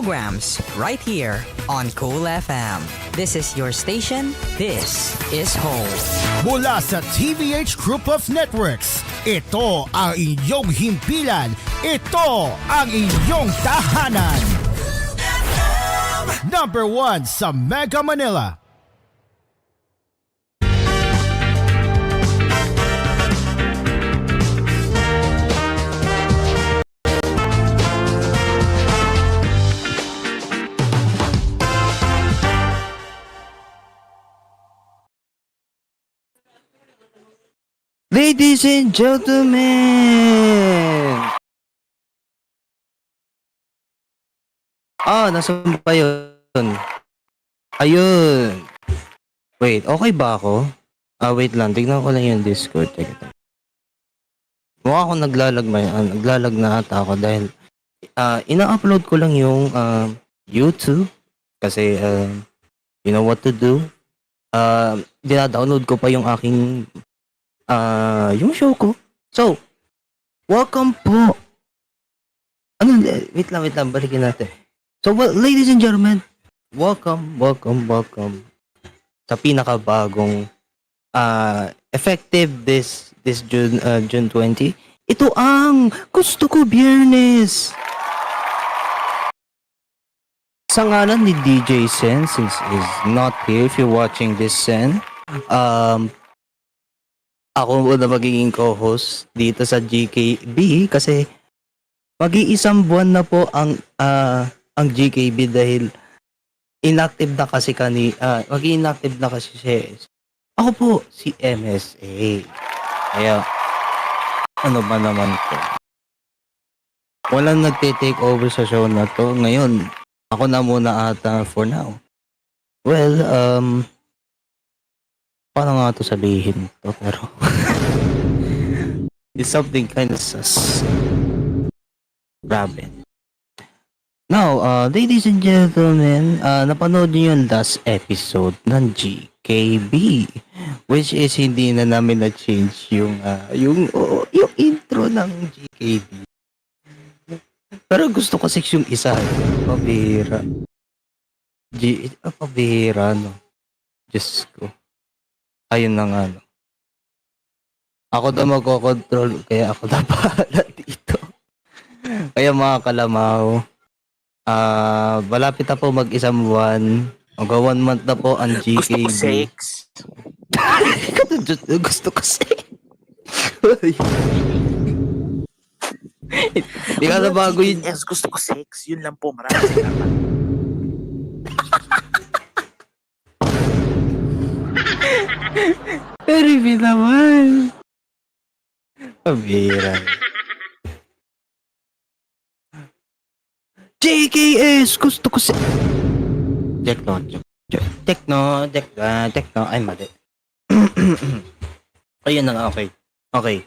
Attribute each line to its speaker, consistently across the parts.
Speaker 1: programs right here on Cool FM. This is your station. This is home.
Speaker 2: Mula sa TVH Group of Networks, ito ang inyong himpilan. Ito ang inyong tahanan. Number 1 sa Mega Manila.
Speaker 3: Ladies and gentlemen! Nasaan pa yun? Ayun! Wait, okay ba ako? Wait lang. Tignan ko lang yung Discord. Mukha akong naglalag na ata ako dahil ina-upload ko lang yung YouTube kasi you know what to do. Dina-download ko pa yung aking yung show ko. So, welcome po. Wait lang, balikin natin. So, well, ladies and gentlemen, welcome sa pinakabagong effective this June 20. Ito ang Gusto Ko Biyernes. Sa ngalan ni DJ Sen, since is not here, if you're watching this, Sen, ako na magiging co-host dito sa GKB kasi mag-iisang buwan na po ang GKB dahil inactive na kasi mag-inactive na kasi siya. Ako po si MSA. Kaya ano ba naman po? Walang nagte-take over sa show na to. Ngayon, ako na muna ata for now. Well, paano nga ito sabihin to, pero it's something kind of sus. Grabe. Now, ladies and gentlemen, napanood niyo yung last episode ng GKB, which is hindi na namin na-change yung intro ng GKB. Pero gusto ko yung isa. Pabira. Pabira, no? Diyos ko. Ayun na nga, no. Ako na magkocontrol, kaya ako na bahala dito. Kaya mga kalamaw, malapit na po mag-isang buwan. Mag-1 month na po ang GKB.
Speaker 4: Gusto ko sex.
Speaker 3: Gusto ko sex. Hindi ka na bago yun.
Speaker 4: Yes, gusto ko sex. Yun lang po. Maraming salamat.
Speaker 3: Pero naman. Pabira. JKS! Gusto ko Tekno. Ay, mali. Ayun na nga, okay.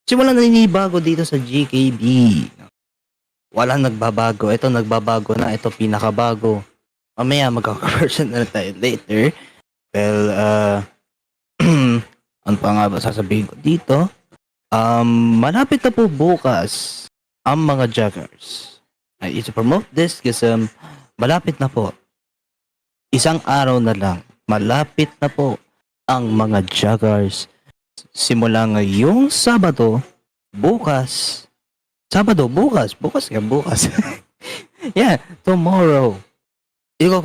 Speaker 3: Simula na ninibago dito sa GKB. Walang nagbabago. Ito nagbabago na. Ito pinakabago. Mamaya magkaka-version na tayo later. Well, ano pa nga ba sasabihin ko dito? Malapit na po bukas ang mga joggers. I need to promote this kasi malapit na po. Isang araw na lang. Malapit na po ang mga joggers. Simula ngayong Sabado, bukas. Bukas. Yeah, tomorrow. Di ko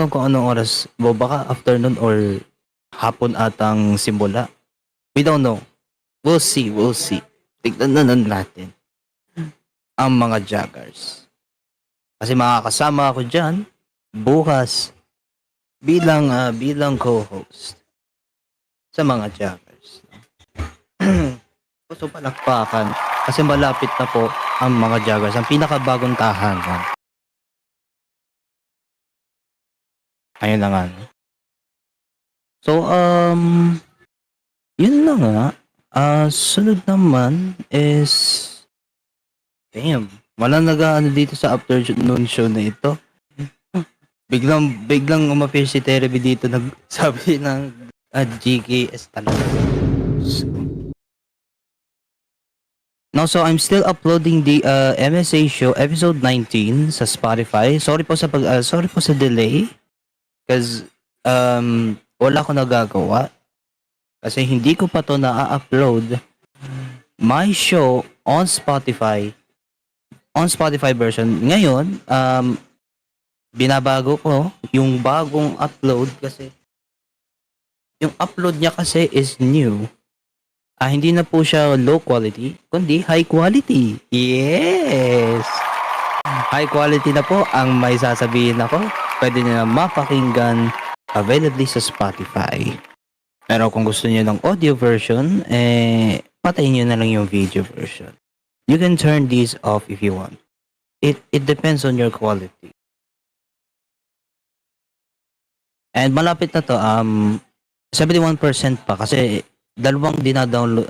Speaker 3: kung anong oras. Baka afternoon or hapon atang simula. We don't know. We'll see. Tignan na natin ang mga joggers. Kasi makakasama ako dyan bukas bilang co-host sa mga joggers. Gusto palakpakan kasi malapit na po ang mga joggers. Ang pinakabagong tahanan. Ayun na nga. So, yun na nga. Sunod naman is damn, walang nag-ano dito sa afternoon show na ito. Biglang umapir si Tereby dito, nagsabi ng GKS talaga. No, so I'm still uploading the MSA show episode 19 sa Spotify. Sorry po sa delay because wala ko nagagawa kasi hindi ko pa to na-upload my show on Spotify version. Ngayon, binabago ko yung bagong upload kasi yung upload niya kasi is new. Hindi na po siya low quality, kundi high quality. Yes! High quality na po ang may sasabihin ako. Pwede niyo na mapakinggan availably sa Spotify. Pero kung gusto niyo ng audio version, patayin niyo na lang yung video version. You can turn these off if you want. It depends on your quality. And malapit na to, 71% pa kasi dalawang dina-download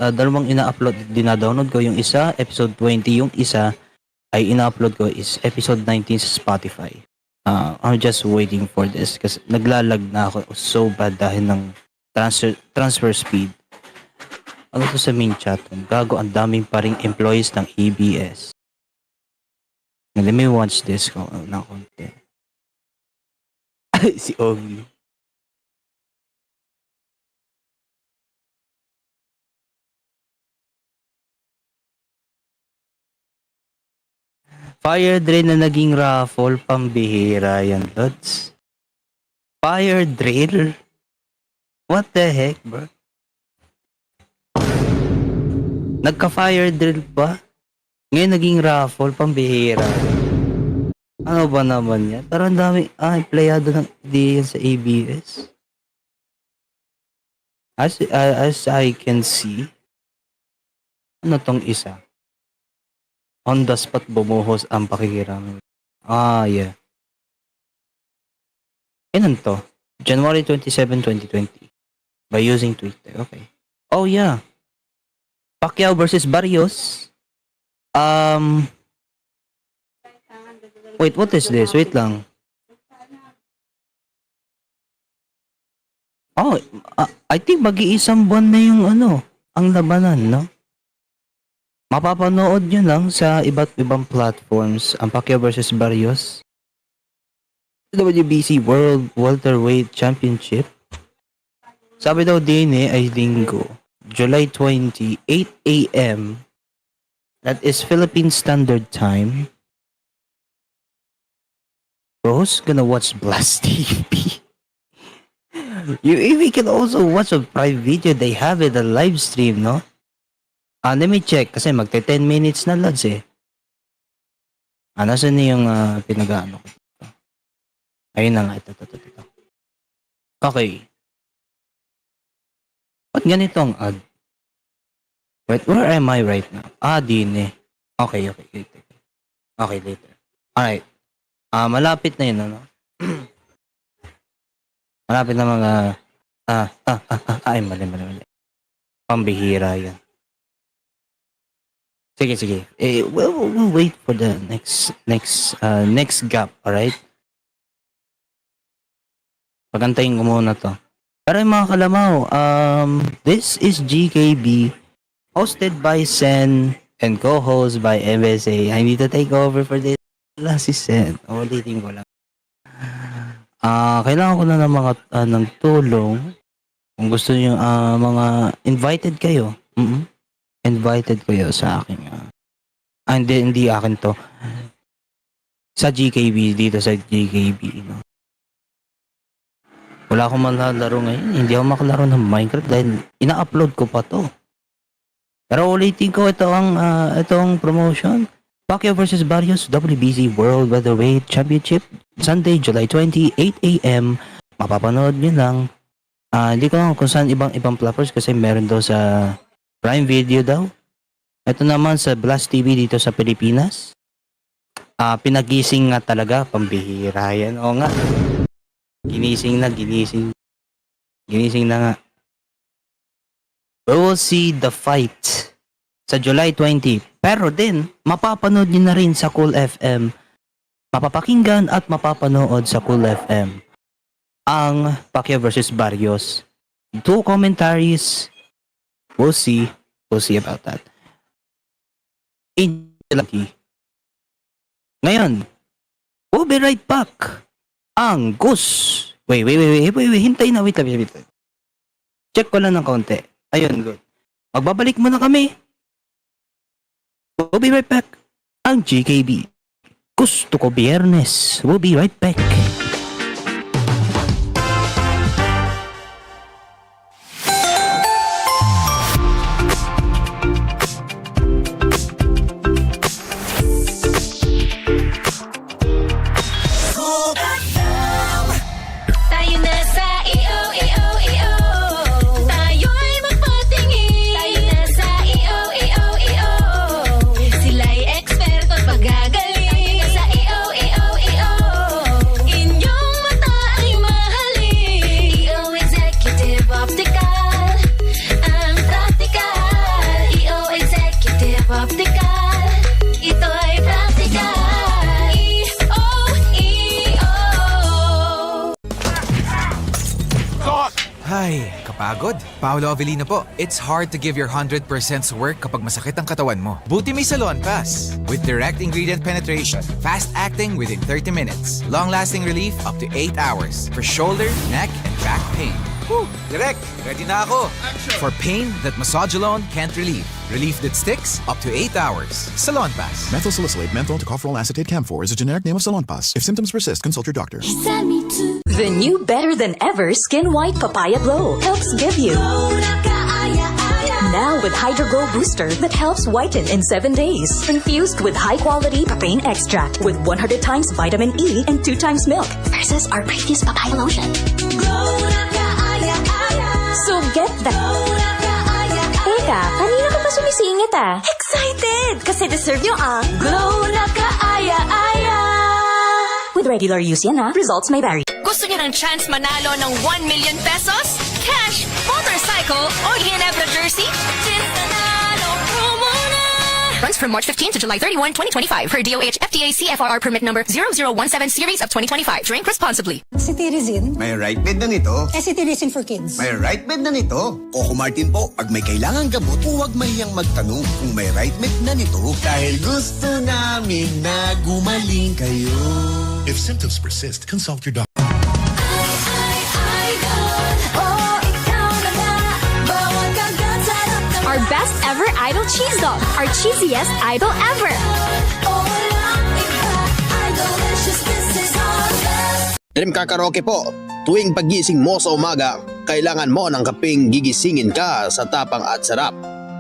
Speaker 3: ko, yung isa episode 20, yung isa ay ina-upload ko is episode 19 sa Spotify. I'm just waiting for this kasi naglalag na ako so bad dahil ng transfer speed. Ano to sa main chat room? Gago, ang daming pa ring employees ng ABS. Let me watch this ko ng konti. Si Ogi. Fire drill na naging raffle, pambihira yan, Lods. Fire drill? What the heck, bro? Nagka-fire drill pa? Ngayon naging raffle, pambihira. Ano ba naman yan? Parang dami, playado ng ideya sa ABS. As I can see, ano tong isa? On the spot bumuhos ang pakikiramay. Yeah. Kailan to? January 27, 2020. By using Twitter. Okay. Oh, yeah. Pacquiao versus Barrios. Wait, what is this? Wait lang. Oh, I think mag-iisang buwan na yung ang labanan, no? Mapapanood nyo lang sa iba't ibang platforms ang Pacquiao versus Barrios. WBC World Welterweight Championship. Sabi daw din ay linggo, July 20, 8 a.m. That is Philippine Standard Time. Bros, gonna watch Blast TV. We can also watch a private video. They have it a live stream, no? Let me check kasi magte 10 minutes na, lads eh. Nasaan na yung pinag-ano ko? Ayun na nga, ito. Okay. Ba't ganito ang ad? Wait, where am I right now? Din eh. Okay. Okay, later. Alright. Malapit na yun, ano? Malapit na mga... mali. Pambihira yan. Sige. We'll wait for the next gap, alright? Pagantayin ko muna to. Pero yung mga kalamaw, this is GKB, hosted by Sen and co-host by MSA. I need to take over for this. Wala si Sen. Ulitin ko lang. Kailangan ko na ng mga ng tulong. Kung gusto niyo mga invited kayo. Invited kayo sa aking hindi akin to. Sa GKB, dito sa GKB, no? Wala akong malalaro ngayon. Hindi ako makalaro ng Minecraft dahil ina-upload ko pa to. Pero ulitin ko itong promotion. Pacquiao vs. Barrios WBC World Welterweight Championship Sunday, July 20, 8 a.m. Mapapanood nyo lang. Hindi ko lang kung saan ibang platforms kasi meron daw sa Prime Video daw. Ito naman sa Blast TV dito sa Pilipinas. Pinagising nga talaga, pambihira yan. O nga. Ginising na nga. We will see the fight sa July 20. Pero din, mapapanood nyo na rin sa Cool FM. Mapapakinggan at mapapanood sa Cool FM ang Pacquiao vs. Barrios. 2 commentaries. We'll see about that. instantly. Ngayon, we'll be right back. Ang Goose. Wait. Hintay na, wait. Check ko lang ng konti. Ayun, good. Magbabalik muna kami. We'll be right back. Ang GKB. Gusto ko Biyernes. We'll be right back.
Speaker 5: Tayo na sa iyo. Tayo'y magpatingin. Tayo na sa iyo. Sila'y eksperto at magagaling. Tayo na sa iyo. Inyong mata ay mahalin. EO Executive Optical. Ang practical. EO Executive Optical. Ito'y practical.
Speaker 6: Ay, kapagod. Paolo Avellino po. It's hard to give your 100% sa work kapag masakit ang katawan mo. Buti may Salon Pass. With direct ingredient penetration, fast acting within 30 minutes, long-lasting relief up to 8 hours for shoulder, neck, and back pain. Whew, direct. Ready na ako. For pain that massage alone can't relieve. Relief that sticks up to 8 hours. Salon Pass.
Speaker 7: Methyl salicylate menthol tocopherol acetate camphor is a generic name of Salonpas. If symptoms persist, consult your doctor.
Speaker 8: The new Better Than Ever Skin White Papaya Glow helps give you. Now with Hydro Glow Booster that helps whiten in 7 days. Infused with high-quality papain extract with 100 times vitamin E and 2 times milk versus our previous papaya lotion. So get that. Teka, kanina ka pa sumisingit ah. Excited! Kasi deserve nyo ang Glow na Kaaya-Aya. With regular use yan ha, results may vary.
Speaker 5: Gusto niyo ng chance manalo ng 1 million pesos? Cash, motorcycle, o Ginebra jersey? Nanalo promo na! Runs from March 15 to July 31, 2025 per DOH FTA CFRR permit number 0017 series of 2025. Drink responsibly.
Speaker 9: Si Tirizin,
Speaker 10: May right bed na nito.
Speaker 9: si Tirizin for Kids.
Speaker 10: May right bed na nito. Coco Martin po, pag may kailangan gamot, huwag mahiyang magtanong kung may right bed na nito. Dahil gusto namin na gumaling kayo.
Speaker 7: If symptoms persist, consult your doctor.
Speaker 8: Our best ever idol cheese dog. Our cheesiest idol ever.
Speaker 10: Dream Car Karaoke po. Tuwing paggising mo sa umaga, kailangan mo ng kapeng gigisingin ka sa tapang at sarap.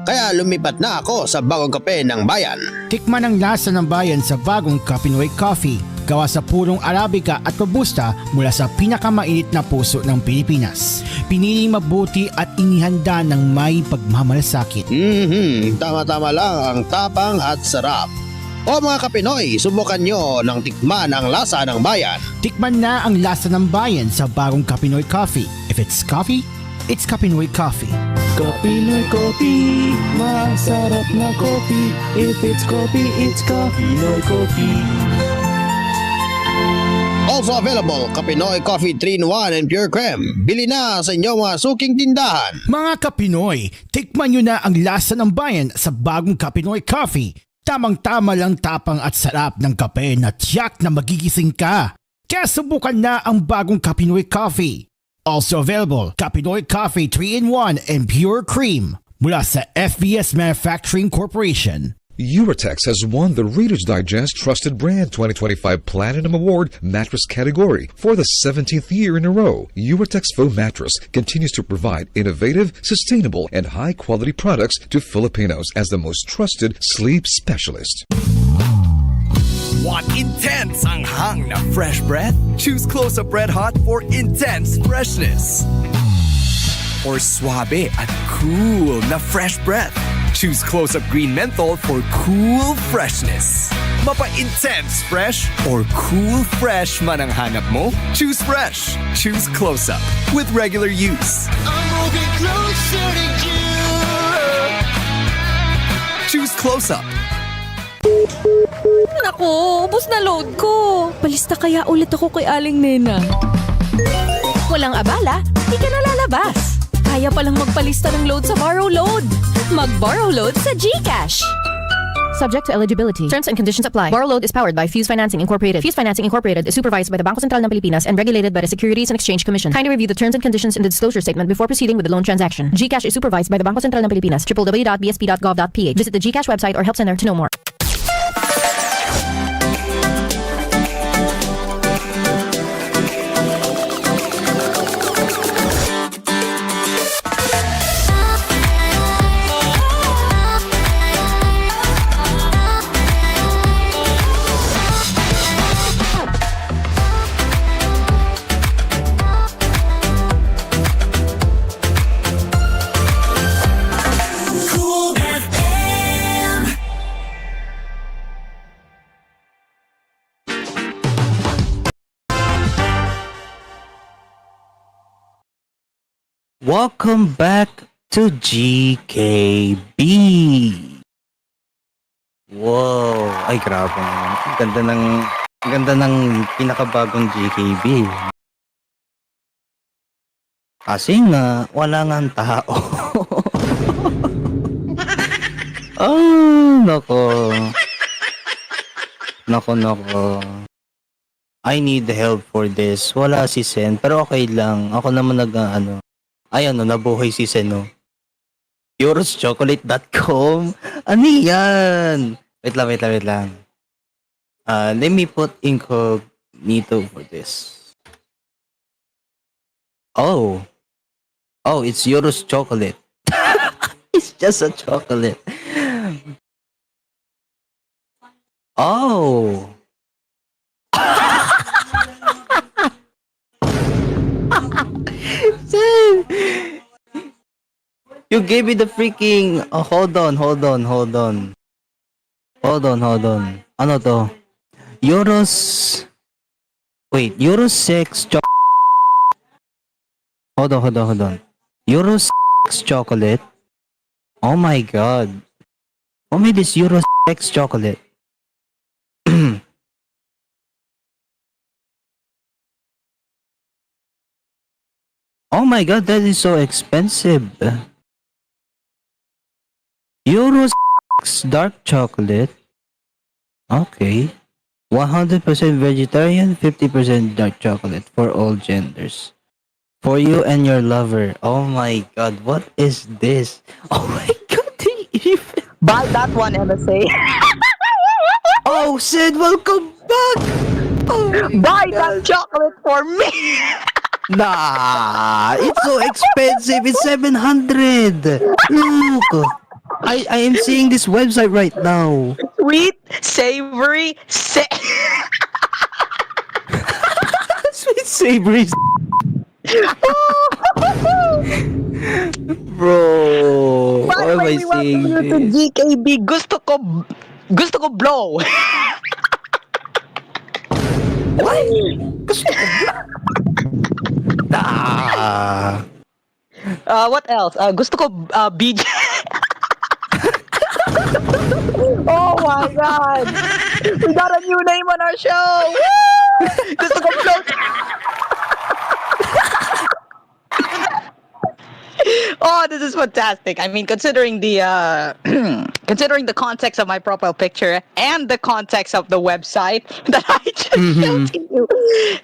Speaker 10: Kaya lumipat na ako sa bagong kape ng bayan.
Speaker 2: Tikman ang lasa ng bayan sa bagong Kapinoy Coffee. Gawa sa purong Arabica at Robusta mula sa pinakamainit na puso ng Pilipinas. Piniling mabuti at inihanda ng may pagmamalasakit.
Speaker 10: Tama-tama lang ang tapang at sarap. O mga Kapinoy, subukan nyo ng tikman ang lasa ng bayan.
Speaker 2: Tikman na ang lasa ng bayan sa bagong Kapinoy Coffee. If it's coffee, it's Kapinoy Coffee.
Speaker 3: Kapinoy Coffee, masarap na coffee. If it's coffee, it's Kapinoy Coffee.
Speaker 10: Also available, Kapinoy Coffee 3-in-1 and Pure Creme. Bili na sa inyong mga suking tindahan.
Speaker 2: Mga Kapinoy, tikman nyo na ang lasa ng bayan sa bagong Kapinoy Coffee. Tamang-tama lang tapang at sarap ng kape na tiyak na magigising ka. Kaya subukan na ang bagong Kapinoy Coffee. Also available, Kapinoy Coffee 3-in-1 and Pure Cream mula sa FBS Manufacturing Corporation.
Speaker 11: Uratex has won the Reader's Digest Trusted Brand 2025 Platinum Award Mattress category for the 17th year in a row. Uratex Foam Mattress continues to provide innovative, sustainable, and high-quality products to Filipinos as the most trusted sleep specialist.
Speaker 12: Want intense ang hang na fresh breath? Choose Close-Up Red Hot for intense freshness. Or suave at cool na fresh breath. Choose Close-Up Green Menthol for cool freshness. Mapa-intense fresh or cool fresh man ang hanap mo? Choose fresh. Choose Close-Up with regular use.
Speaker 10: I'm moving closer to you.
Speaker 12: Choose Close-Up.
Speaker 13: Naku, ubos na load ko. Palista kaya ulit ako kay Aling Nena. Walang abala, di ka na lalabas. Kaya palang magpalista ng load sa Borrow Load. Mag-Borrow Load sa GCash. Subject to eligibility.
Speaker 5: Terms and conditions apply. Borrow load is powered by Fuse Financing Incorporated. Fuse Financing Incorporated is supervised by the Bangko Sentral ng Pilipinas and regulated by the Securities and Exchange Commission. Kindly review the terms and conditions in the disclosure statement before proceeding with the loan transaction. GCash is supervised by the Bangko Sentral ng Pilipinas. www.bsp.gov.ph. Visit the GCash website or help center to know more.
Speaker 3: Welcome back to GKB. Wow, ay grabe naman. Ang ganda ng pinakabagong GKB. Kasi nga, wala nga ang tao. Oh, nako. Nako. I need help for this. Wala si Sen, pero okay lang. Ako naman ay nabuhay si Sen, no? Euroschocolate.com. Ano yan? Wait lang. Let me put incognito for this. Oh, it's Euros chocolate. It's just a chocolate. Oh. You gave me the freaking... Oh, hold on. Ano to? Euros... Wait, Euros 6 Hold on. Euros 6 chocolate? Oh my god. What made this Euros 6 chocolate? Oh my god, that is so expensive. Euro 6 dark chocolate. Okay. 100% vegetarian, 50% dark chocolate for all genders. For you and your lover. Oh my god, what is this? Oh my god,
Speaker 14: buy that one, MSA.
Speaker 3: Oh, Sid, welcome back! Oh
Speaker 14: buy that chocolate for me!
Speaker 3: Nah, it's so expensive. It's 700. Look, I am seeing this website right now.
Speaker 14: Sweet, savory,
Speaker 3: sweet, savory. Bro, why am I seeing this?
Speaker 14: To GKB, gusto ko blow.
Speaker 3: What? Gusto ko blow? Nah.
Speaker 14: What else? Gusto ko BJ. Oh my god! We got a new name on our show! Woo! Gusto ko float! Oh, this is fantastic. I mean, considering the considering the context of my profile picture and the context of the website that I just showed to you,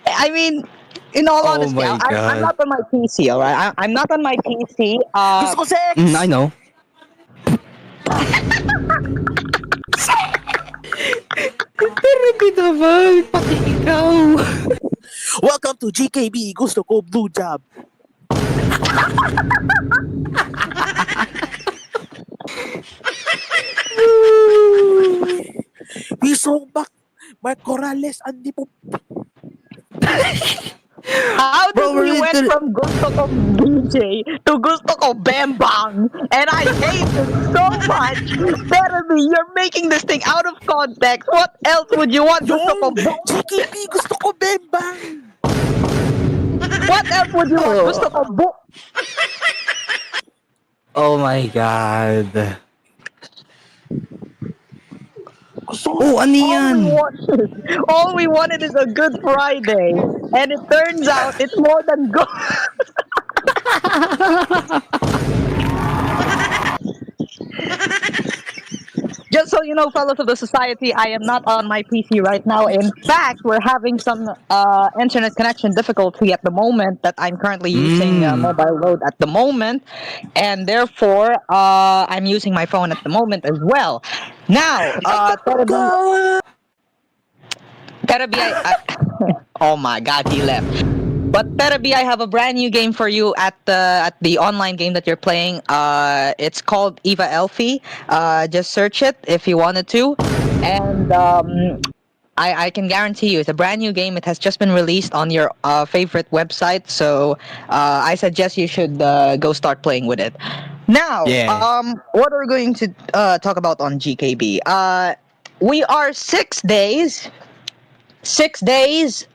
Speaker 14: I mean, in all honesty, I'm not on my PC, alright? I'm not on my PC.
Speaker 4: Gusto ko sex!
Speaker 3: I know. Pero naman, pati ikaw.
Speaker 4: Welcome to GKB. Gusto ko blue job. We saw back Mark Corrales, Andy po.
Speaker 14: How did we went from gusto ko BJ to gusto ko Bembang? And I hate it so much. Tell me, you're making this thing out of context. What else would you want? Gusto ko
Speaker 4: GKB, gusto ko Bembang.
Speaker 14: What else would you want? Gusto ko
Speaker 3: Oh my god. Oh, ano yan?
Speaker 14: All we wanted is a good Friday. And it turns out it's more than good. Just so fellows of the society, I am not on my PC right now. In fact, we're having some internet connection difficulty at the moment that I'm currently using mobile load at the moment, and therefore I'm using my phone at the moment as well. Now, Terabi, oh my God, he left. But Terabi, I have a brand new game for you at the online game that you're playing. It's called Eva Elfie. Just search it if you wanted to, and I can guarantee you it's a brand new game. It has just been released on your favorite website, so I suggest you should go start playing with it. Now, what are we going to talk about on GKB? We are 6 days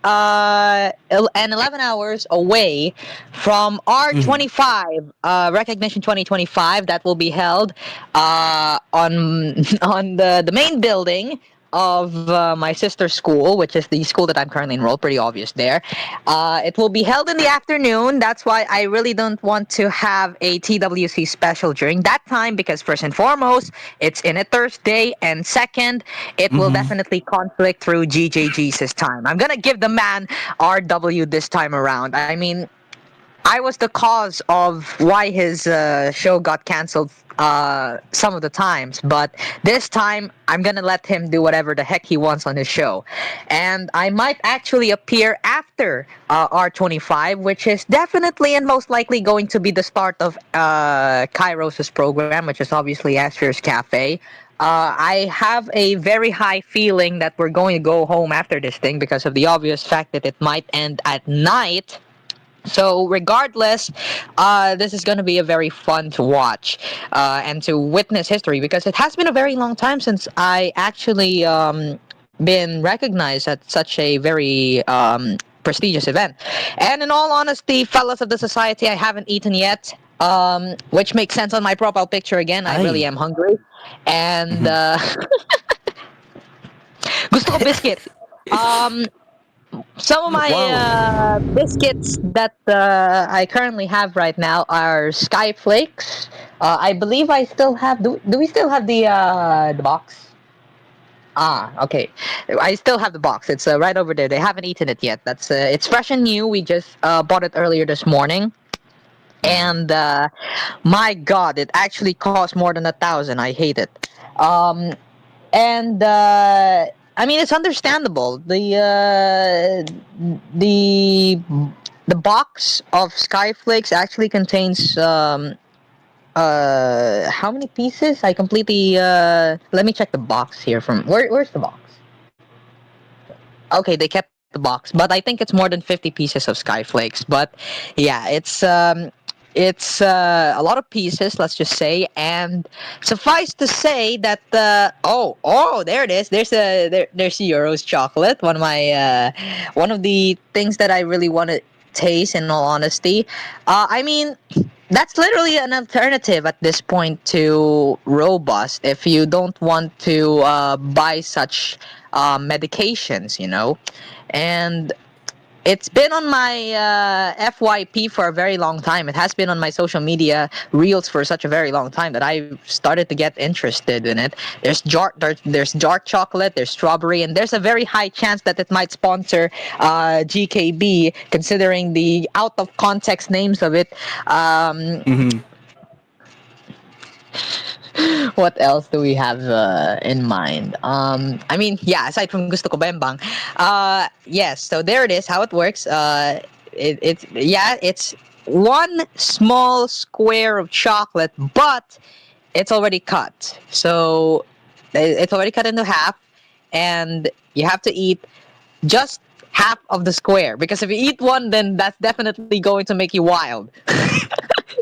Speaker 14: and 11 hours away from R25 Recognition 2025 that will be held on the main building of my sister's school, which is the school that I'm currently enrolled. Pretty obvious there. It will be held in the afternoon. That's why I really don't want to have a TWC special during that time, because first and foremost, it's in a Thursday, and second, it will definitely conflict through GJG's time. I'm gonna give the man RW this time around. I mean, I was the cause of why his show got canceled some of the times, but this time I'm gonna let him do whatever the heck he wants on his show. And I might actually appear after R25, which is definitely and most likely going to be the start of Kairos' program, which is obviously Asher's Cafe. I have a very high feeling that we're going to go home after this thing because of the obvious fact that it might end at night. So regardless, this is going to be a very fun to watch and to witness history, because it has been a very long time since I actually been recognized at such a very prestigious event. And in all honesty, fellas of the society, I haven't eaten yet, which makes sense on my profile picture again. I really am hungry. And gusto ko biscuit. Some of my biscuits that I currently have right now are Sky Flakes. I believe I still have. Do we still have the box? Okay. I still have the box. It's right over there. They haven't eaten it yet. That's it's fresh and new. We just bought it earlier this morning. And my God, it actually cost more than 1,000. I hate it. I mean, it's understandable. The box of Skyflakes actually contains how many pieces? I completely let me check the box here. From where's the box? Okay, they kept the box, but I think it's more than 50 pieces of Skyflakes. But yeah, it's a lot of pieces, let's just say, and suffice to say that there it is. There's Euro's chocolate. One of the things that I really want to taste, in all honesty. I mean, that's literally an alternative at this point to Robust if you don't want to buy such medications, and it's been on my FYP for a very long time. It has been on my social media reels for such a very long time that I started to get interested in it. There's dark chocolate, there's strawberry, and there's a very high chance that it might sponsor GKB, considering the out of context names of it. What else do we have in mind? I mean, yeah, aside from Gusto Ko Bembang, yes, so there it is, how it works. It's one small square of chocolate, but it's already cut. So it's already cut into half, and you have to eat just half of the square, because if you eat one, then that's definitely going to make you wild.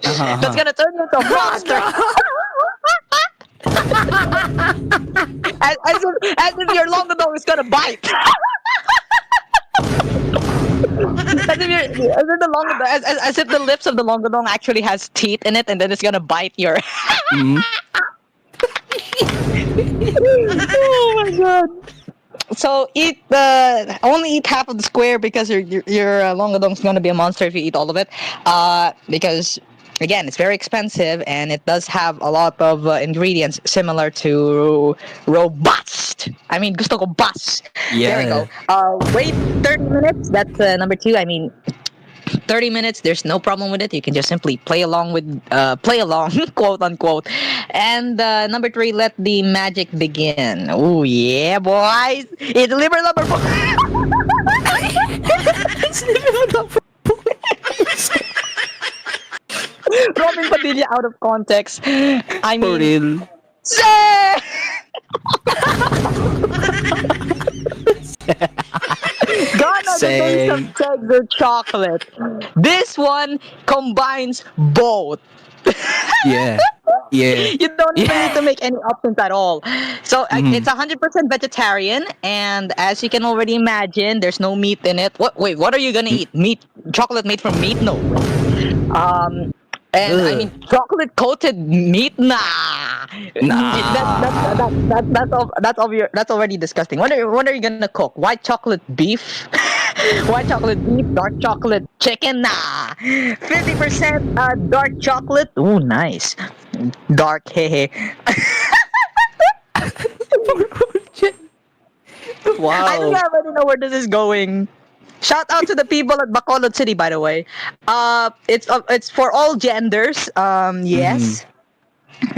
Speaker 14: That's gonna turn you into a monster. as if your longadong is gonna bite. as if the lips of the longadong actually has teeth in it, and then it's gonna bite your. Oh my God. So only eat half of the square, because your longadong is gonna be a monster if you eat all of it. Because again, it's very expensive, and it does have a lot of ingredients similar to robust. I mean, gusto ko bus. There we go. Wait 30 minutes. That's number 2. I mean, 30 minutes, there's no problem with it. You can just simply play along, quote unquote. And number 3, let the magic begin. Oh yeah, boys, it's liver lover it's liver lover Robin Padilla out of context. I mean,
Speaker 3: For real.
Speaker 14: Gonna the taste of eggs or chocolate. This one combines both.
Speaker 3: Yeah.
Speaker 14: You don't even need to make any options at all. So it's 100% vegetarian, and as you can already imagine, there's no meat in it. Wait, what are you gonna eat? Meat? Chocolate made from meat? No. And I mean, chocolate coated meat? Nah. That's already disgusting. What are you gonna cook? White chocolate beef? White chocolate beef? Dark chocolate chicken? Nah. 50% dark chocolate. Ooh, nice. Dark, hehe.
Speaker 3: Wow.
Speaker 14: I think I already know where this is going. Shout out to the people at Bacolod City, by the way. It's for all genders. Yes.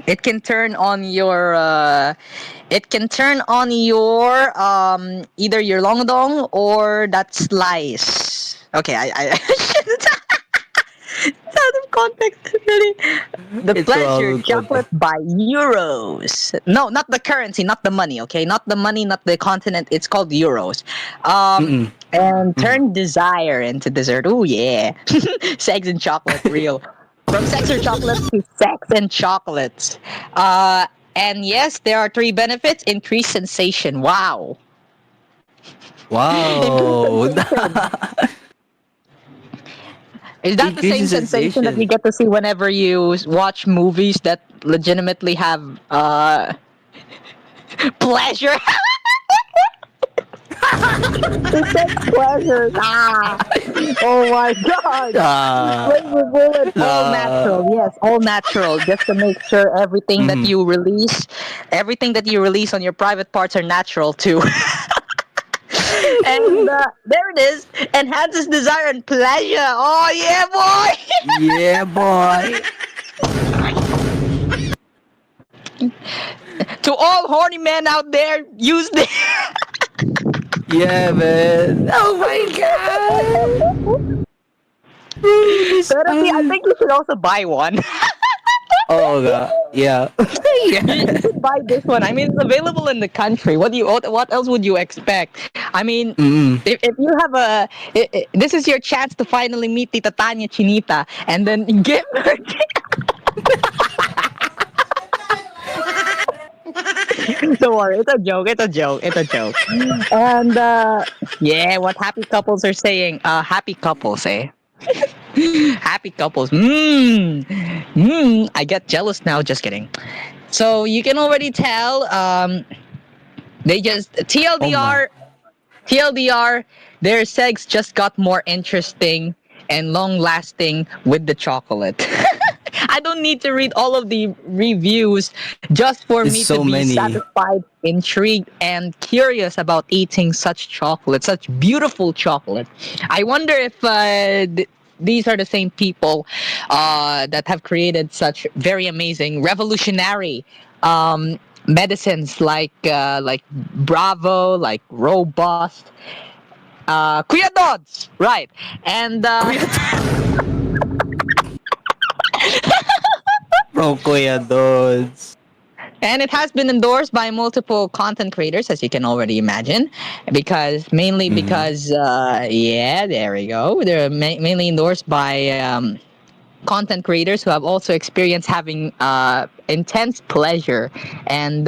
Speaker 14: It can turn on your either your longdong or that slice. Okay, I it's out of context, really. The
Speaker 3: It's
Speaker 14: pleasure
Speaker 3: all
Speaker 14: chocolate by euros. No, not the currency, not the money. Okay, not the money, not the continent. It's called euros. And turn desire into dessert. Oh yeah, sex and chocolate, real. From sex or chocolate to sex and chocolates. And yes, there are 3 benefits. Increased sensation. Wow.
Speaker 3: Wow.
Speaker 14: Is that the same sensation that you get to see whenever you watch movies that legitimately have pleasure? The sex pleasures. Oh my god. Flavor bullet. All natural. Yes, all natural. Just to make sure everything that you release on your private parts are natural too. And there it is. Enhances desire and pleasure. Oh yeah, boy.
Speaker 3: Yeah, boy.
Speaker 14: To all horny men out there, use this.
Speaker 3: Yeah, man. Oh my god.
Speaker 14: Therapy, I think you should also buy one.
Speaker 3: Oh god. Yeah.
Speaker 14: You should buy this one. I mean, it's available in the country. What else would you expect? I mean, if you have this is your chance to finally meet Tita Tanya Chinita and then give her. Don't worry, it's a joke. And yeah, what happy couples are saying. Happy couples, eh? Happy couples. I get jealous now. Just kidding. So you can already tell. They just TLDR. Their sex just got more interesting and long-lasting with the chocolate. I don't need to read all of the reviews just for me to be satisfied, intrigued, and curious about eating such chocolate, such beautiful chocolate. I wonder if these are the same people that have created such very amazing, revolutionary medicines like Bravo, like Robust, Kuya Dods, right? And
Speaker 3: Kuya Dods.
Speaker 14: And it has been endorsed by multiple content creators, as you can already imagine, because yeah, there we go. They're mainly endorsed by content creators who have also experienced having intense pleasure and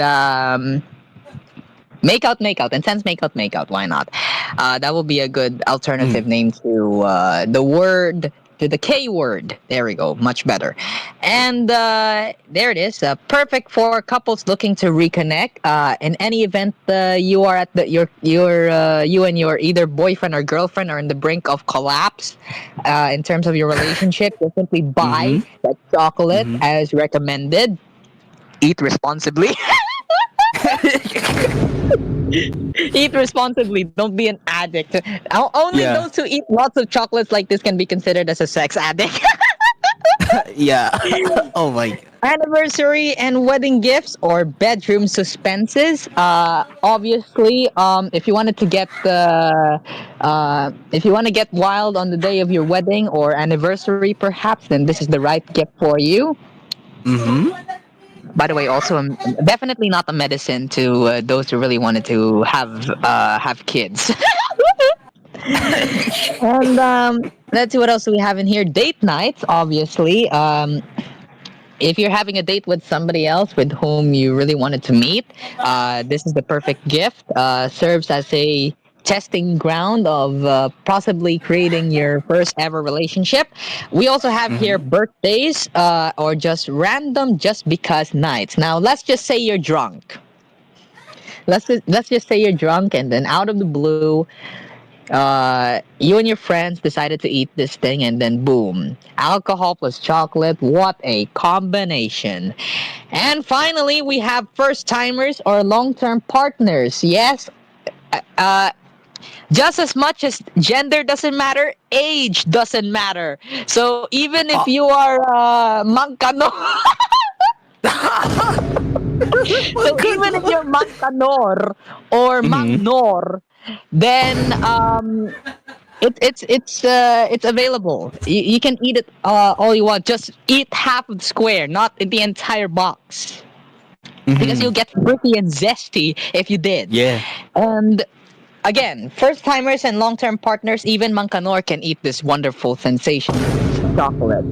Speaker 14: intense makeout. Why not? That will be a good alternative name to the word to the K word. There we go, much better. And there it is, perfect for couples looking to reconnect. In any event, you are at you and your either boyfriend or girlfriend are in the brink of collapse. In terms of your relationship, you simply buy that chocolate as recommended. Eat responsibly. Eat responsibly. Don't be an addict. Only those who eat lots of chocolates like this can be considered as a sex addict.
Speaker 3: Yeah. Oh my God.
Speaker 14: Anniversary and wedding gifts or bedroom suspenses. Obviously, if you wanted to get if you want to get wild on the day of your wedding or anniversary, perhaps, then this is the right gift for you. By the way, also definitely not a medicine to those who really wanted to have kids. And let's see what else do we have in here. Date nights, obviously. If you're having a date with somebody else with whom you really wanted to meet, this is the perfect gift. Serves as a testing ground of possibly creating your first ever relationship. We also have here birthdays or just random just because nights. Now, let's just say you're drunk. Let's just say you're drunk and then out of the blue, you and your friends decided to eat this thing and then boom, alcohol plus chocolate. What a combination. And finally, we have first timers or long-term partners. Yes, just as much as gender doesn't matter, age doesn't matter. So even if you are mangkano, so even if you're mangkanor or mangnor, then it's available. You can eat it all you want. Just eat half of the square, not the entire box, because you'll get fruity and zesty if you did.
Speaker 3: Yeah.
Speaker 14: And again, first timers and long term partners, even Mangkanor can eat this wonderful sensation chocolate.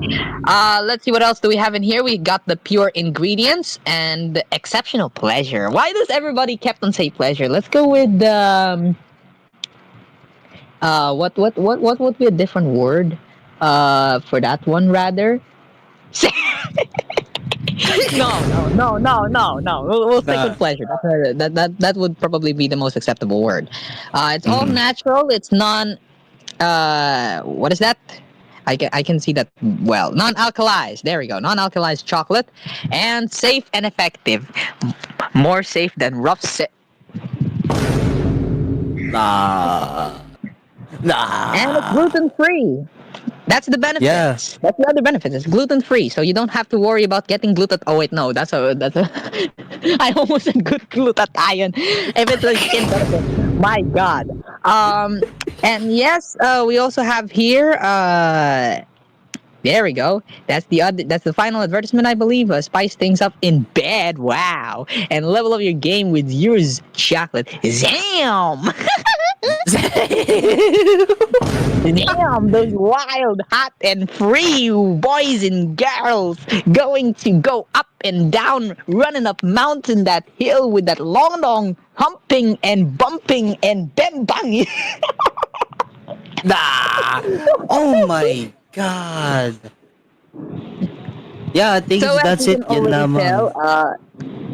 Speaker 14: Let's see what else do we have in here. We got the pure ingredients and the exceptional pleasure. Why does everybody kept on say pleasure? Let's go with what would be a different word for that one rather? No. We'll stick with pleasure. That would probably be the most acceptable word. It's all natural. It's non. What is that? I can see that well. Non-alkalized. There we go. Non-alkalized chocolate, and safe and effective. More safe than rough.
Speaker 3: Nah.
Speaker 14: And it's gluten free. That's the benefit.
Speaker 3: Yeah.
Speaker 14: That's the other benefit. It's gluten free, so you don't have to worry about getting gluten. Oh wait, no, that's a. I almost said good glutathione. If it's a skin benefit, my God. And yes, we also have here. There we go. That's the final advertisement, I believe. Spice things up in bed. Wow. And level up your game with yours chocolate. Zam! Damn, those wild, hot, and free boys and girls going to go up and down, running up mountain, that hill with that long humping and bumping and bang.
Speaker 3: Nah. Oh my God. Yeah, I think
Speaker 14: So
Speaker 3: that's it. Yan lamang.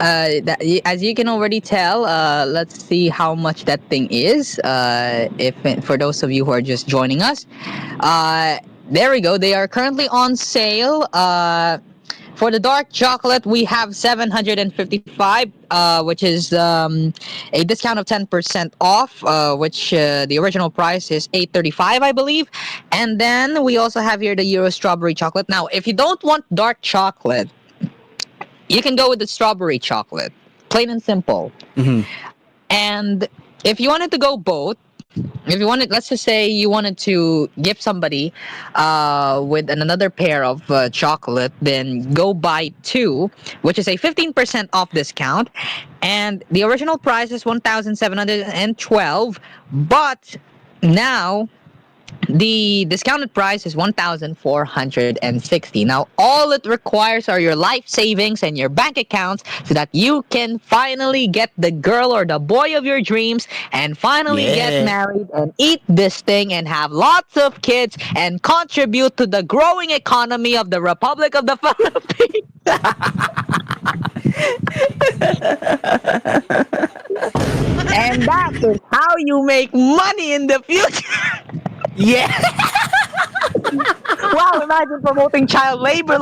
Speaker 14: As you can already tell, let's see how much that thing is. If for those of you who are just joining us, there we go. They are currently on sale. For the dark chocolate, we have 755, which is a discount of 10% off, which the original price is 835, I believe. And then we also have here the Euro strawberry chocolate. Now, if you don't want dark chocolate, you can go with the strawberry chocolate, plain and simple. And if you wanted to go both, if you wanted, let's just say you wanted to gift somebody with another pair of chocolate, then go buy two, which is a 15% off discount. And the original price is 1,712, but now The discounted price is 1,460. Now, all it requires are your life savings and your bank accounts so that you can finally get the girl or the boy of your dreams and finally get
Speaker 3: Yeah.
Speaker 14: married and eat this thing and have lots of kids and contribute to the growing economy of the Republic of the Philippines. And that is how you make money in the future.
Speaker 3: Yeah.
Speaker 14: Wow, imagine promoting child labor.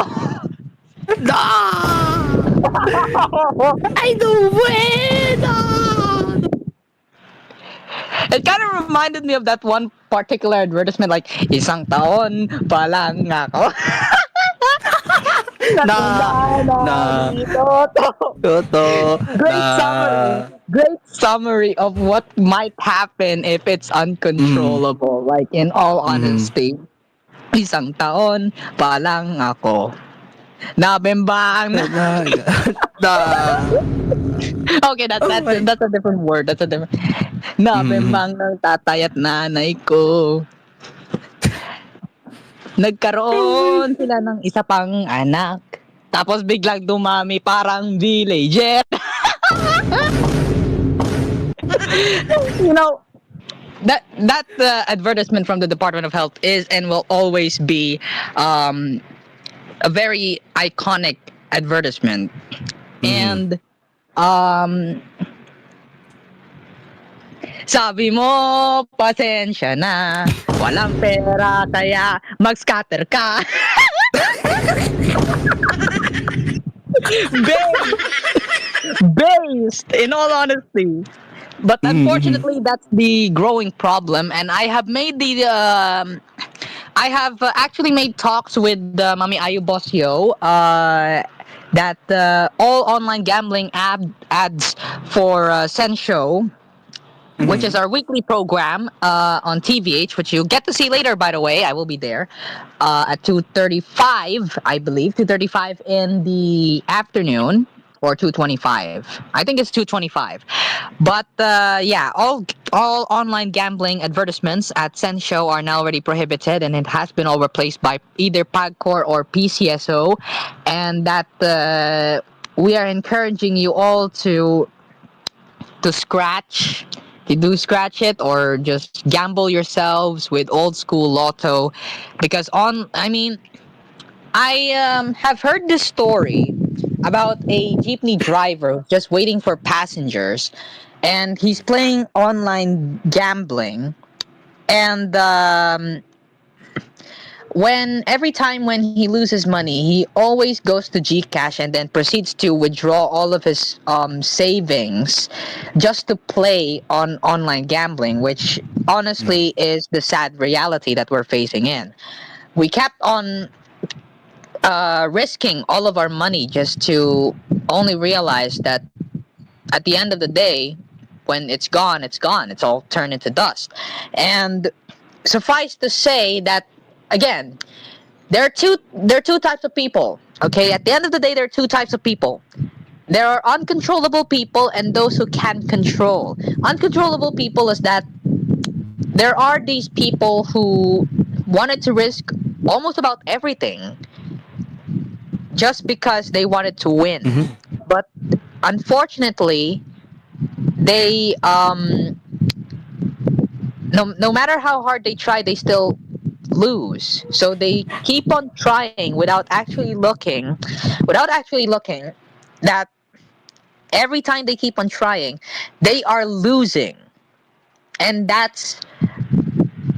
Speaker 3: I don't win.
Speaker 14: It kind of reminded me of that one particular advertisement, like, isang taon pa lang ako.
Speaker 3: Toto.
Speaker 14: Great summary of what might happen if it's uncontrollable. Like, in all honesty, isang taon pa lang ako. Nabembang. Okay, that's a different word. That's a different. Nabembang ng tatay at nanay ko. Nagkaroon sila ng isa pang anak. Tapos biglang dumami parang villager. You know, that advertisement from the Department of Health is and will always be a very iconic advertisement. And sabi mo, pasensya na, walang pera kaya mag-scatter ka. Based, in all honesty. But unfortunately, that's the growing problem, and I have made actually made talks with Mami Ayu Bosio that all online gambling ads for Sensho, which is our weekly program on TVH, which you'll get to see later, by the way. I will be there at 2:35, I believe, 2:35 in the afternoon, or 2:25. I think it's 2:25. But yeah, all online gambling advertisements at Sensho are now already prohibited, and it has been all replaced by either PAGCOR or PCSO, and that we are encouraging you all to scratch. You do scratch it or just gamble yourselves with old school lotto, because I have heard this story about a jeepney driver just waiting for passengers, and he's playing online gambling, and every time when he loses money, he always goes to Gcash and then proceeds to withdraw all of his savings just to play on online gambling, which honestly is the sad reality that we're facing in. We kept on risking all of our money just to only realize that at the end of the day, when it's gone, it's gone. It's all turned into dust. And suffice to say that, again, there are two types of people. Okay, at the end of the day, there are two types of people. There are uncontrollable people and those who can control. Uncontrollable people is that there are these people who wanted to risk almost about everything just because they wanted to win. But unfortunately, they no matter how hard they try, they still lose. So they keep on trying without actually looking that every time they keep on trying, they are losing. And that's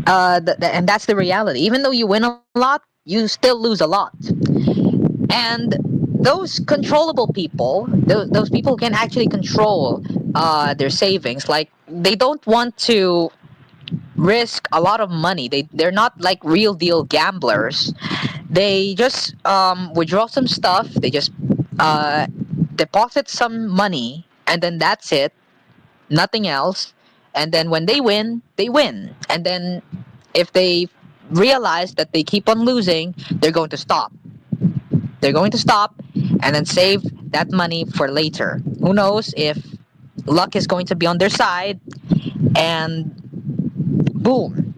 Speaker 14: that's the reality. Even though you win a lot, you still lose a lot. And those controllable people, those people who can actually control their savings, like they don't want to risk a lot of money. They're not like real deal gamblers. They just withdraw some stuff. They just deposit some money, and then that's it. Nothing else. And then when they win, they win. And then if they realize that they keep on losing, they're going to stop. They're going to stop and then save that money for later. Who knows if luck is going to be on their side, and boom,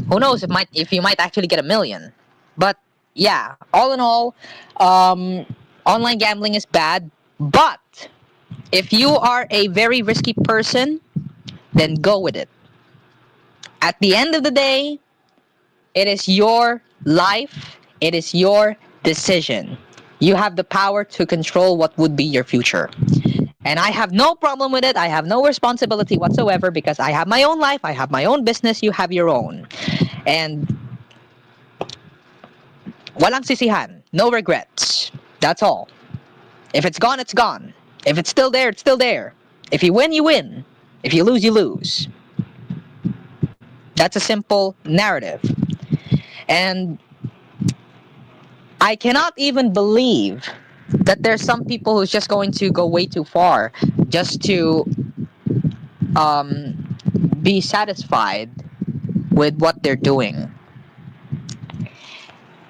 Speaker 14: who knows if you might actually get $1 million. But yeah, all in all, online gambling is bad. But if you are a very risky person, then go with it. At the end of the day, it is your life. It is your decision. You have the power to control what would be your future. And I have no problem with it. I have no responsibility whatsoever because I have my own life. I have my own business. You have your own. And walang sisihan. No regrets. That's all. If it's gone, it's gone. If it's still there, it's still there. If you win, you win. If you lose, you lose. That's a simple narrative. And I cannot even believe that there's some people who's just going to go way too far just to be satisfied with what they're doing.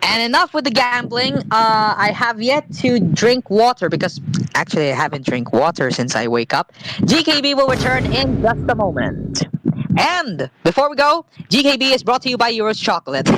Speaker 14: And enough with the gambling. I have yet to drink water because actually I haven't drank water since I wake up. GKB will return in just a moment. And before we go, GKB is brought to you by Euros Chocolate.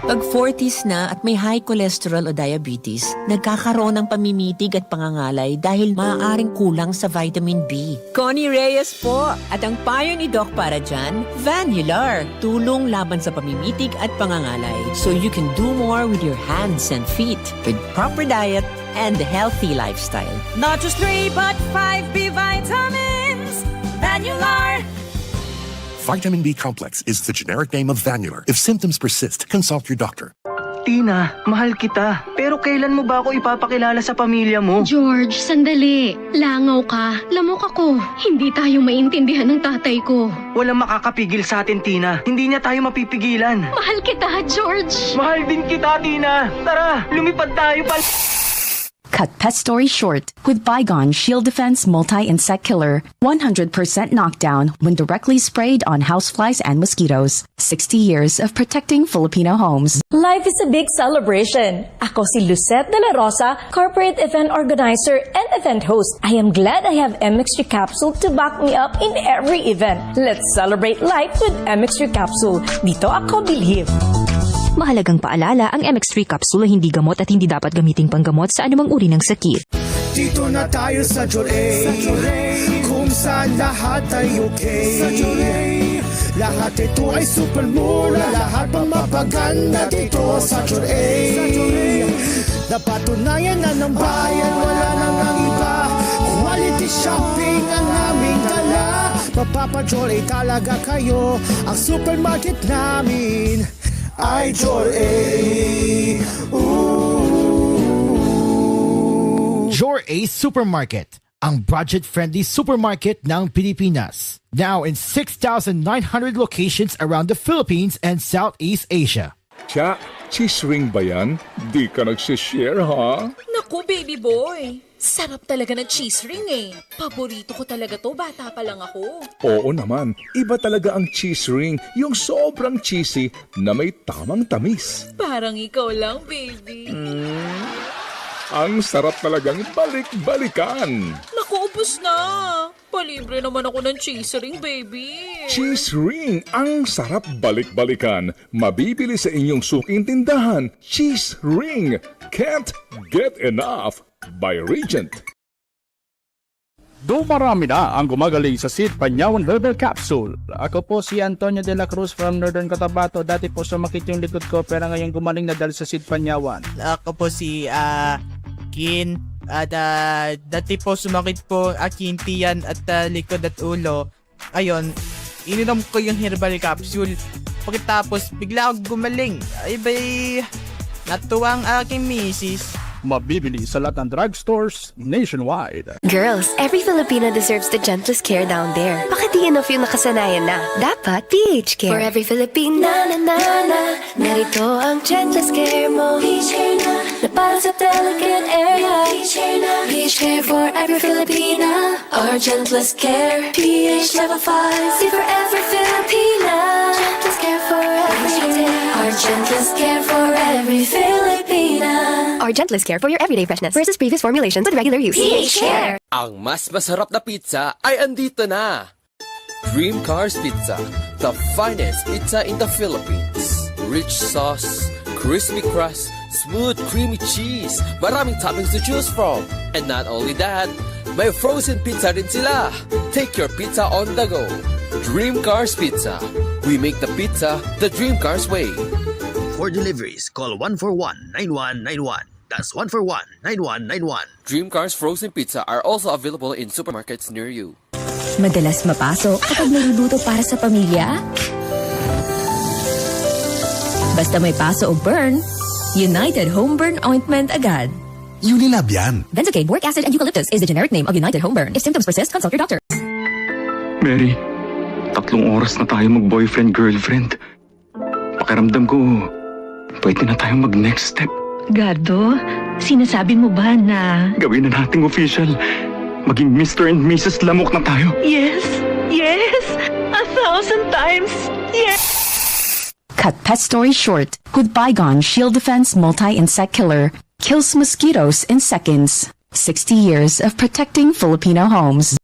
Speaker 15: Pag 40s na at may high cholesterol o diabetes, nagkakaroon ng pamimitig at pangangalay dahil maaaring kulang sa vitamin B. Connie Reyes po! At ang payo ni Doc para dyan, Vanular. Tulong laban sa pamimitig at pangangalay so you can do more with your hands and feet with proper diet and a healthy lifestyle.
Speaker 16: Not just 3 but 5 B vitamins. Vanular!
Speaker 17: Vitamin B complex is the generic name of Vanular. If symptoms persist, consult your doctor.
Speaker 18: Tina, mahal kita. Pero kailan mo ba ako ipapakilala sa pamilya mo?
Speaker 19: George, sandali. Langaw ka. Lamok ako. Hindi tayo maintindihan ng tatay ko.
Speaker 18: Walang makakapigil sa atin, Tina. Hindi niya tayo mapipigilan.
Speaker 19: Mahal kita, George.
Speaker 18: Mahal din kita, Tina. Tara, lumipad tayo pa.
Speaker 20: Cut pet story short with Bygone Shield Defense Multi-Insect Killer. 100% knockdown when directly sprayed on houseflies and mosquitoes. 60 years of protecting Filipino homes.
Speaker 8: Life is a big celebration. Ako si Lucette de la Rosa, corporate event organizer and event host. I am glad I have MX3 Capsule to back me up in every event. Let's celebrate life with MX3 Capsule. Dito ako believe.
Speaker 21: Mahalagang paalala, ang MX3 capsule ay hindi gamot at hindi dapat gamiting panggamot sa anumang uri ng sakit.
Speaker 2: Dito na tayo sa Joray, kung saan lahat ay okay. Sa Joray, lahat ito ay super mura, lahat pang mapaganda dito sa Joray. Napatunayan na ng bayan, wala nang ang iba. Quality shopping ang aming dala. Mapapa-Joray talaga kayo, ang supermarket namin ay Joray. Joray Supermarket, ang budget-friendly supermarket ng Pilipinas. Now in 6,900 locations around the Philippines and Southeast Asia.
Speaker 22: Tja, cheese ring ba yan? Di ka nagsishare, ha?
Speaker 13: Naku, baby boy. Sarap talaga ng cheese ring eh. Paborito ko talaga to, bata pa lang ako.
Speaker 22: Oo naman, iba talaga ang cheese ring, yung sobrang cheesy na may tamang tamis.
Speaker 13: Parang ikaw lang, baby.
Speaker 22: Ang sarap talagang balik-balikan.
Speaker 13: Naku, ubos na. Palibre naman ako ng cheese ring, baby.
Speaker 22: Cheese ring, ang sarap balik-balikan. Mabibili sa inyong suking tindahan. Cheese ring, can't get enough. By Regent.
Speaker 23: Dumarami na ang gumagaling sa Sid Panyawan Herbal Capsule. Ako po si Antonio de la Cruz from Northern Cotabato. Dati po sumakit yung likod ko pero ngayon gumaling na dahil sa Sid Panyawan.
Speaker 24: Ako po si Kin. Dati po sumakit po aking tiyan at likod at ulo. Ayun, ininom ko yung herbal capsule. Pagkatapos bigla ako gumaling. Ay bay, natuwa ang aking misis.
Speaker 23: Mabibili sa lahat ng drugstores nationwide.
Speaker 25: Girls, every Filipino deserves the gentlest care down there. Bakit di enough yung nakasanayan na? Dapat PH Care. For every Filipina, narito ang gentlest care mo. PH Care na para sa delicate area. PH Care na. PH Care for every Filipina. Our gentlest care. PH Level 5. See for every Filipina. Gentlest care for every day. Our gentlest care for every Filipina. Our gentlest care for your everyday freshness versus previous formulations with regular use. TVH Care.
Speaker 1: Ang mas masarap na pizza ay andito na. Dream Cars Pizza, the finest pizza in the Philippines. Rich sauce, crispy crust, smooth creamy cheese, maraming toppings to choose from. And not only that, may frozen pizza rin sila. Take your pizza on the go. Dream Cars Pizza. We make the pizza the Dream Cars way.
Speaker 10: For deliveries, call 141-9191. That's 141-9191.
Speaker 1: Dream Cars Frozen Pizza are also available in supermarkets near you.
Speaker 21: Madalas mapasok kapag niluluto para sa pamilya? Basta may paso o burn, United Home Burn Ointment agad.
Speaker 6: Unilab yan.
Speaker 21: Benzocaine, boric acid, and eucalyptus is the generic name of United Home Burn. If symptoms persist, consult your doctor.
Speaker 18: Mary, 3 oras na tayo mag-boyfriend-girlfriend. Pakiramdam ko, pwede na tayong mag-next step.
Speaker 19: Gardo, sinasabi mo ba na...
Speaker 18: Gawin na nating official. Maging Mr. and Mrs. Lamok na tayo.
Speaker 19: Yes, yes, 1,000 times, yes!
Speaker 20: Cut pet story short with Bygone Shield Defense Multi-Insect Killer. Kills mosquitoes in seconds. 60 years of protecting Filipino homes.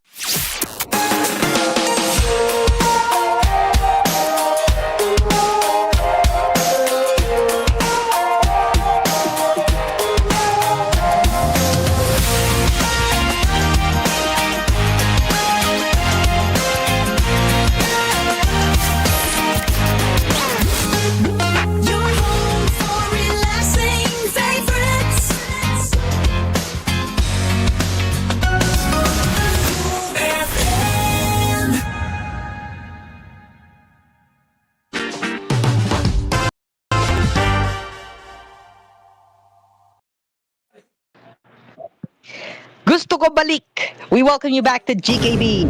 Speaker 14: Gusto ko balik. We welcome you back to GKB.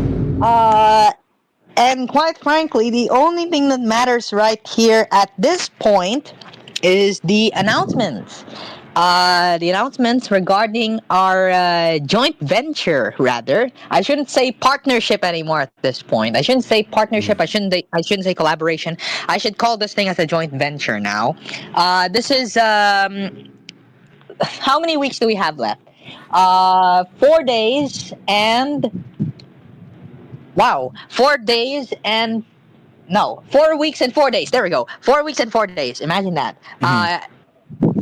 Speaker 14: And quite frankly, the only thing that matters right here at this point is the announcements. The announcements regarding our joint venture, rather. I shouldn't say partnership anymore at this point. I shouldn't say partnership. I shouldn't say collaboration. I should call this thing as a joint venture now. This is how many weeks do we have left? 4 days and 4 days and 4 weeks and 4 days. There we go. 4 weeks and 4 days. Imagine that.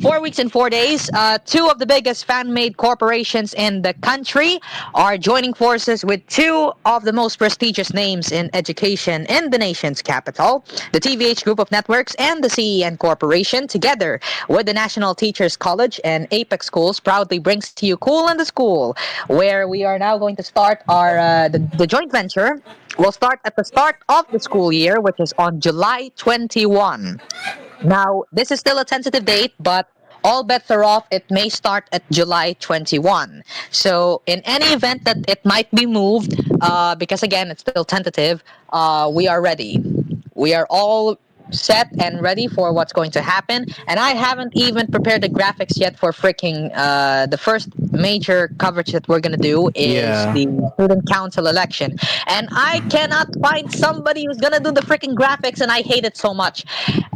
Speaker 14: 4 weeks and 4 days. 2 of the biggest fan-made corporations in the country are joining forces with 2 of the most prestigious names in education in the nation's capital. The TVH Group of Networks and the CEN Corporation, together with the National Teachers College and Apex Schools, proudly brings to you Cool in the School, where we are now going to start our the joint venture. We'll start at the start of the school year, which is on July 21. Now, this is still a tentative date, but all bets are off. It may start at July 21. So, in any event that it might be moved, because again, it's still tentative, we are ready. We are all set and ready for what's going to happen. And I haven't even prepared the graphics yet for freaking the first major coverage that we're going to do is the student council election. And I cannot find somebody who's going to do the freaking graphics, and I hate it so much.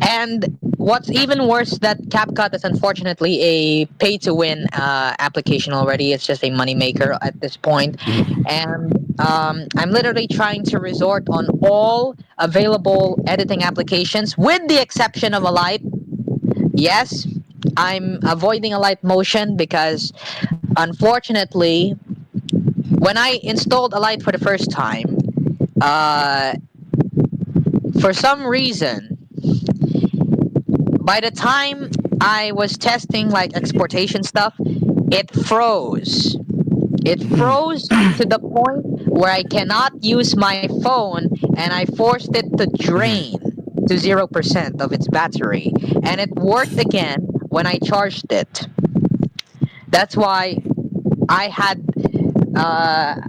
Speaker 14: And what's even worse, that CapCut is unfortunately a pay-to-win application already. It's just a moneymaker at this point. And I'm literally trying to resort on all available editing applications, with the exception of Alight. Yes, I'm avoiding Alight Motion because, unfortunately, when I installed Alight for the first time, for some reason, by the time I was testing like exportation stuff, it froze. It froze to the point where I cannot use my phone, and I forced it to drain to 0% of its battery, and it worked again when I charged it. That's why I had a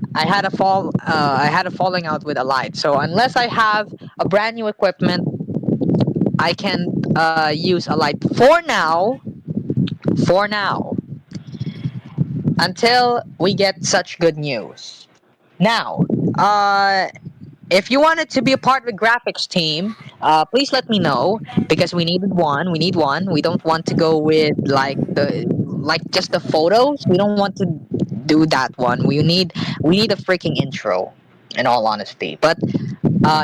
Speaker 14: falling out with Alight. So unless I have a brand new equipment, I can use Alight for now, until we get such good news. Now, if you wanted to be a part of the graphics team, please let me know because we needed one. We need one. We don't want to go with just the photos. We don't want to do that one. We need a freaking intro. In all honesty, but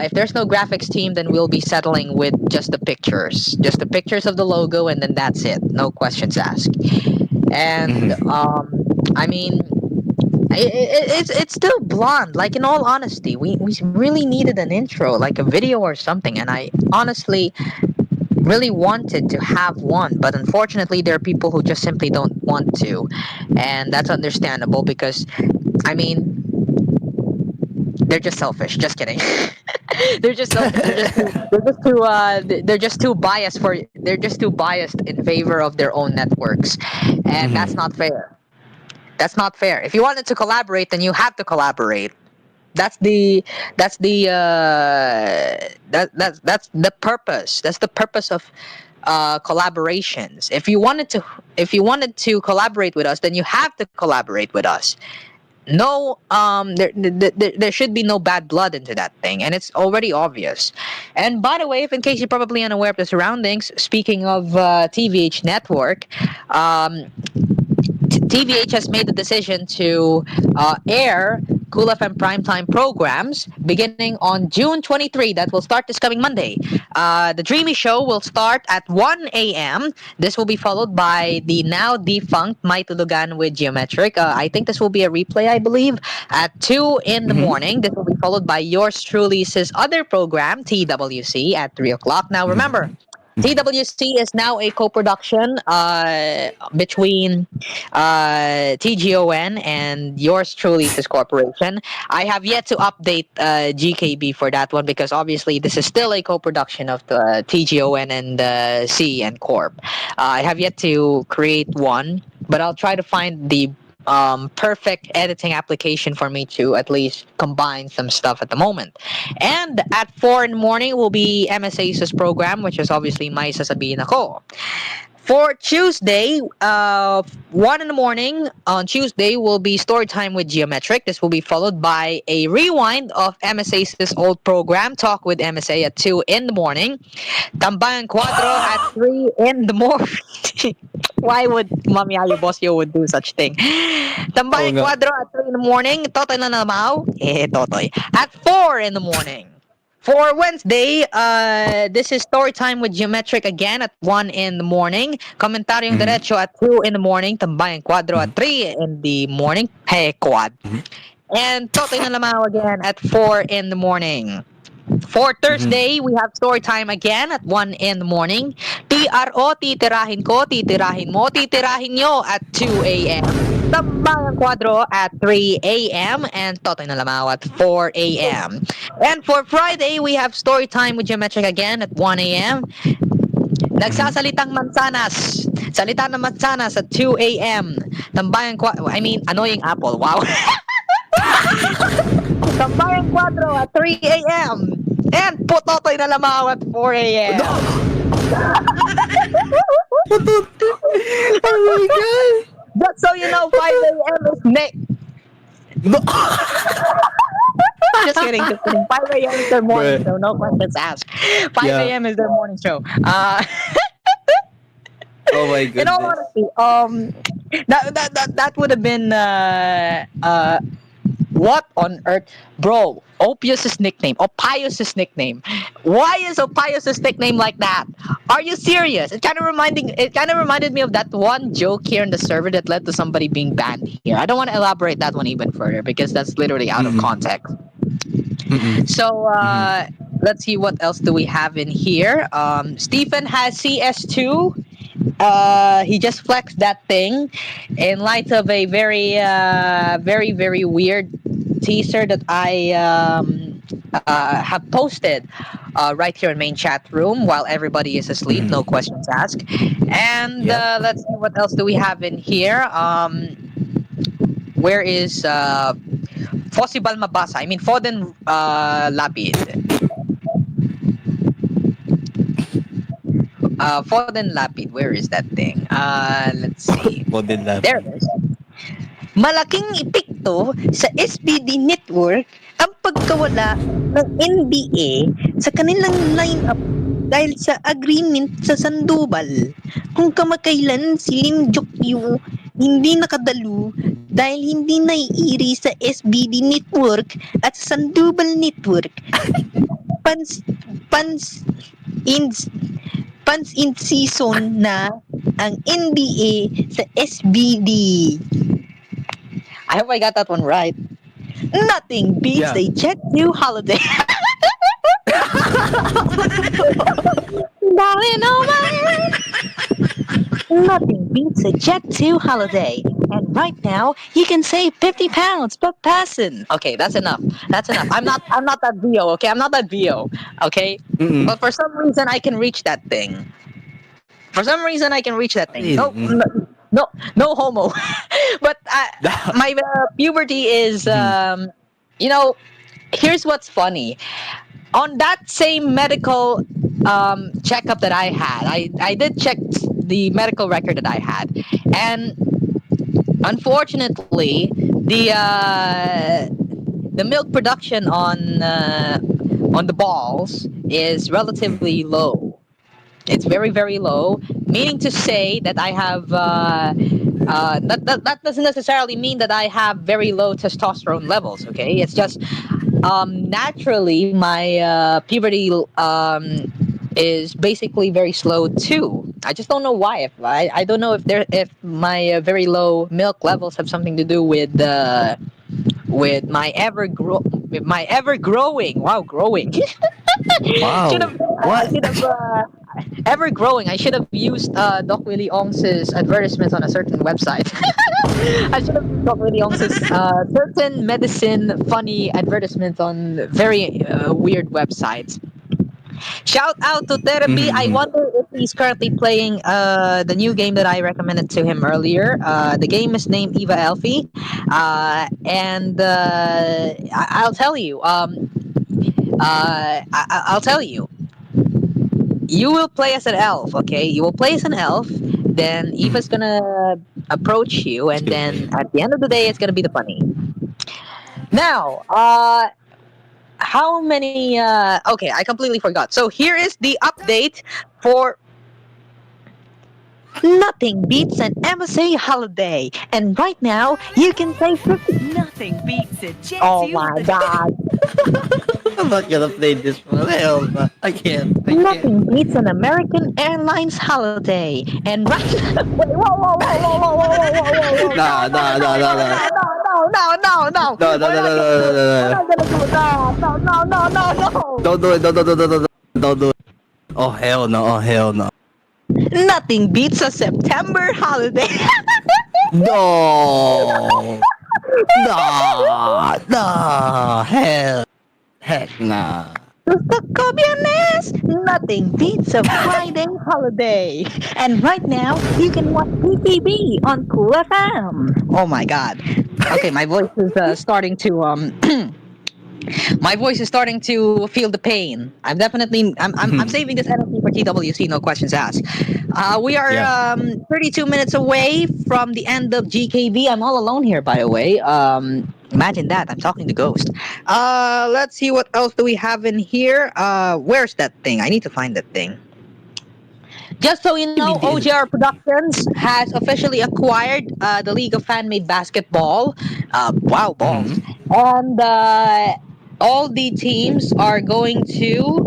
Speaker 14: if there's no graphics team, then we'll be settling with just the pictures of the logo, and then that's it. No questions asked. And I mean, it's still blonde. Like in all honesty, we really needed an intro, like a video or something. And I honestly really wanted to have one, but unfortunately, there are people who just simply don't want to, and that's understandable because, I mean, they're just selfish. Just kidding. They're just selfish. They're just too biased for. They're just too biased in favor of their own networks, and that's not fair. That's not fair. If you wanted to collaborate, then you have to collaborate. That's the purpose. That's the purpose of collaborations. If you wanted to collaborate with us, then you have to collaborate with us. No, there should be no bad blood into that thing, and it's already obvious. And by the way, if in case you're probably unaware of the surroundings, speaking of TVH network, TVH has made the decision to air Cool FM primetime programs beginning on June 23. That will start this coming Monday. The Dreamy Show will start at 1 a.m. This will be followed by the now defunct My Tulugan with Geometric. I think this will be a replay, I believe, at 2 in the morning. This will be followed by yours truly's other program, TWC, at 3 o'clock. Now, remember, TWC is now a co-production between TGON and yours truly, this corporation. I have yet to update GKB for that one because obviously this is still a co-production of the TGON and C and Corp. I have yet to create one, but I'll try to find the perfect editing application for me to at least combine some stuff at the moment. And at 4 in the morning will be MSA's program, which is obviously May Sasabihin Ako. For Tuesday, 1 in the morning on Tuesday will be story time with Geometric. This will be followed by a rewind of MSA's old program, Talk with MSA, at 2 in the morning. Tambayan Cuadro at 3 in the morning. Why would Mami Ayo Bosio would do such thing? Tambayan Cuadro at 3 in the morning. Totoy na namaw. Totoy. At 4 in the morning. For Wednesday, this is story time with Geometric again at 1 in the morning. Komentaryong Derecho at 2 in the morning. Tambayan Cuadro at 3 in the morning. Hey, Quad. And Totoy na Lamao again at 4 in the morning. For Thursday, we have story time again at 1 in the morning. PRO, titirahin ko, titirahin mo, titirahin nyo at 2 a.m. Tambayan Cuadro at 3 a.m. and Totoy na Lamao at 4 a.m. And for Friday, we have story time with Geometric again at 1 a.m. Nagsasalitang Mansanas. Salita ng Mansanas at 2 a.m. Tambayan Cuadro, Annoying Apple, wow. Tambayan Cuadro at 3 a.m. And Pototoy na Lamao at 4 a.m.
Speaker 3: Oh my god!
Speaker 14: Just so you know, 5 a.m. is next. Just kidding. 5 a.m. is their morning show. No questions asked. 5 a.m. is their morning show.
Speaker 3: Oh my goodness.
Speaker 14: In all honesty, that would have been what on earth, bro? Opius's nickname, Opius's nickname. Why is Opius's nickname like that? Are you serious? It kind of reminded me of that one joke here in the server that led to somebody being banned here. I don't want to elaborate that one even further because that's literally out of context. So let's see what else do we have in here. Stephen has CS2. He just flexed that thing in light of a very very weird teaser that I have posted right here in main chat room while everybody is asleep. No questions asked. And let's see what else do we have in here. Where is Fosibal Mabasa? Foden Lapid. Foden Lapid, where is that thing? Let's see.
Speaker 3: Foden Lapid.
Speaker 14: There it is. Malaking epekto sa SBD network ang pagkawala ng NBA sa kanilang lineup dahil sa agreement sa Sandoval. Kung kamakailan si Lim Jokyu hindi nakadalo dahil hindi naiiri sa SBD Network at sa Sandoval Network. Pans pans in pans in season na ang NBA sa SBD. I hope I got that one right. Nothing beats a Jet 2 holiday. Darling, oh my. Nothing beats a Jet 2 holiday. And right now, you can save 50 pounds per person. Okay, that's enough. That's enough. I'm not that VO, okay? I'm not that VO, okay? But for some reason, I can reach that thing. For some reason, I can reach that thing. No homo. But my puberty is, here's what's funny. On that same medical checkup that I had, I did check the medical record that I had, and unfortunately, the milk production on the balls is relatively low. It's very, very low, meaning to say that I have that doesn't necessarily mean that I have very low testosterone levels. Okay, it's just naturally my puberty is basically very slow too. I just don't know why. I don't know if my very low milk levels have something to do with my ever growing. Wow, growing.
Speaker 3: Wow.
Speaker 14: Ever growing. I should have used Doc Willie Ong's advertisements on a certain website. I should have used Doc Willie Ong's certain medicine funny advertisements on very weird websites. Shout out to Therapy. I wonder if he's currently playing the new game that I recommended to him earlier. The game is named Eva Elfie. And I'll tell you. I'll tell you. You will play as an elf, okay? You will play as an elf. Then Eva's gonna approach you, and then at the end of the day, it's gonna be the bunny. Now, how many? Okay, I completely forgot. So here is the update for. Nothing beats an MSA holiday, and right now you can save 50.
Speaker 16: Nothing beats a Jet
Speaker 14: Oh my God!
Speaker 3: I'm not gonna play this one. Hell no. I can't.
Speaker 14: Nothing beats an American Airlines holiday, and right now. Wait, whoa!
Speaker 3: Nah.
Speaker 14: No!
Speaker 3: No. Don't do it. Don't do it. Oh hell no.
Speaker 14: Nothing beats a September holiday.
Speaker 3: No. Heck nah.
Speaker 14: Gusto ko Biyernes! Nothing beats a Friday holiday. And right now, you can watch PTV on Cool FM. Oh my God. Okay, my voice is starting to my voice is starting to feel the pain. I'm saving this energy for TWC, no questions asked. We are 32 minutes away from the end of GKB. I'm all alone here, by the way. Imagine that. I'm talking to Ghost. Let's see what else do we have in here. Where's that thing? I need to find that thing. Just so you know, OGR Productions has officially acquired the League of Fan-Made Basketball. Wow, balls. And all the teams are going to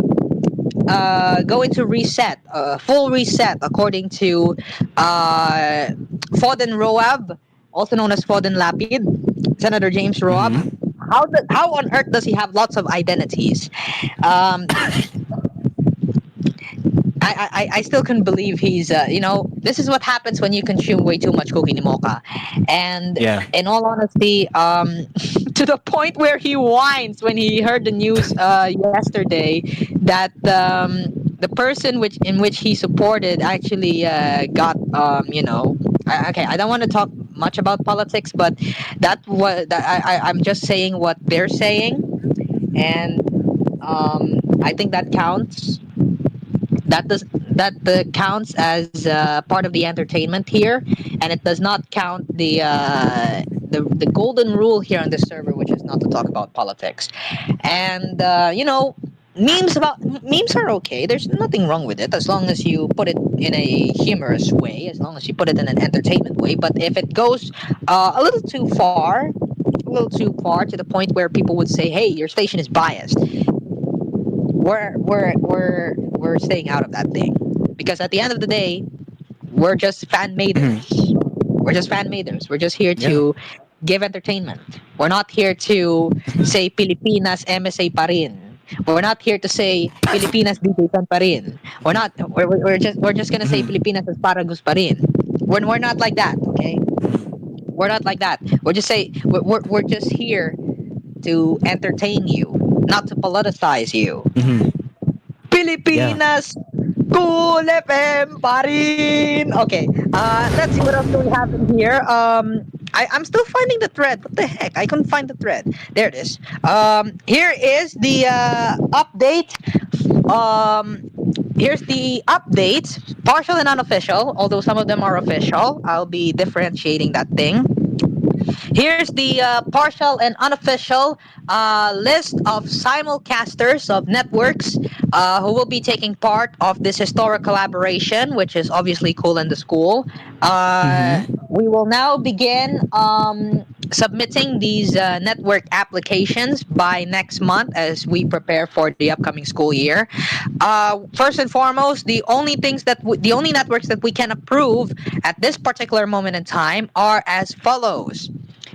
Speaker 14: reset, full reset, according to Foden Roab, also known as Foden Lapid, Senator James Roab. How on earth does he have lots of identities? I still couldn't believe he's this is what happens when you consume way too much cookie ni Mocha. And in all honesty, to the point where he whines when he heard the news yesterday that the person in which he supported actually got okay, I don't want to talk much about politics, but I'm just saying what they're saying, and I think that counts. That counts as part of the entertainment here, and it does not count the golden rule here on this server, which is not to talk about politics. And memes are okay. There's nothing wrong with it as long as you put it in a humorous way, as long as you put it in an entertainment way. But if it goes a little too far to the point where people would say, "Hey, your station is biased," we're staying out of that thing, because at the end of the day, we're just fan maders. We're just fan maders. We're just here to give entertainment. We're not here to say Pilipinas MSA pa rin. We're not here to say Pilipinas dito pa rin. We're just gonna say Pilipinas asparagus pa rin. We're not like that, okay? We're not like that. We're just here to entertain you, not to politicize you. Pilipinas, Cool FM pa rin. Okay, let's see what else do we have in here. I'm still finding the thread. What the heck? I couldn't find the thread. There it is. Here is the update. Here's the updates, partial and unofficial, although some of them are official. I'll be differentiating that thing. Here's the partial and unofficial list of simulcasters of networks who will be taking part of this historic collaboration, which is obviously Cool in the School. We will now begin submitting these network applications by next month as we prepare for the upcoming school year. First and foremost, the only networks that we can approve at this particular moment in time are as follows.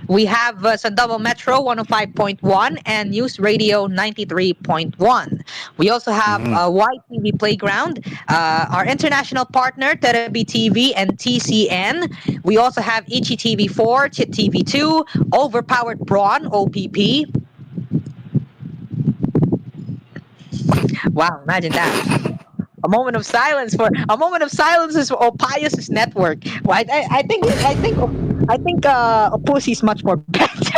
Speaker 14: We have Sandabo Metro 105.1 and News Radio 93.1. We also have YTV Playground, our international partner, Terabi TV and TCN. We also have Ichi TV4, Chit TV2, Overpowered Brawn, OPP. Wow, imagine that. A moment of silence is for Oppius' network. Well, I think Opussy's much more better.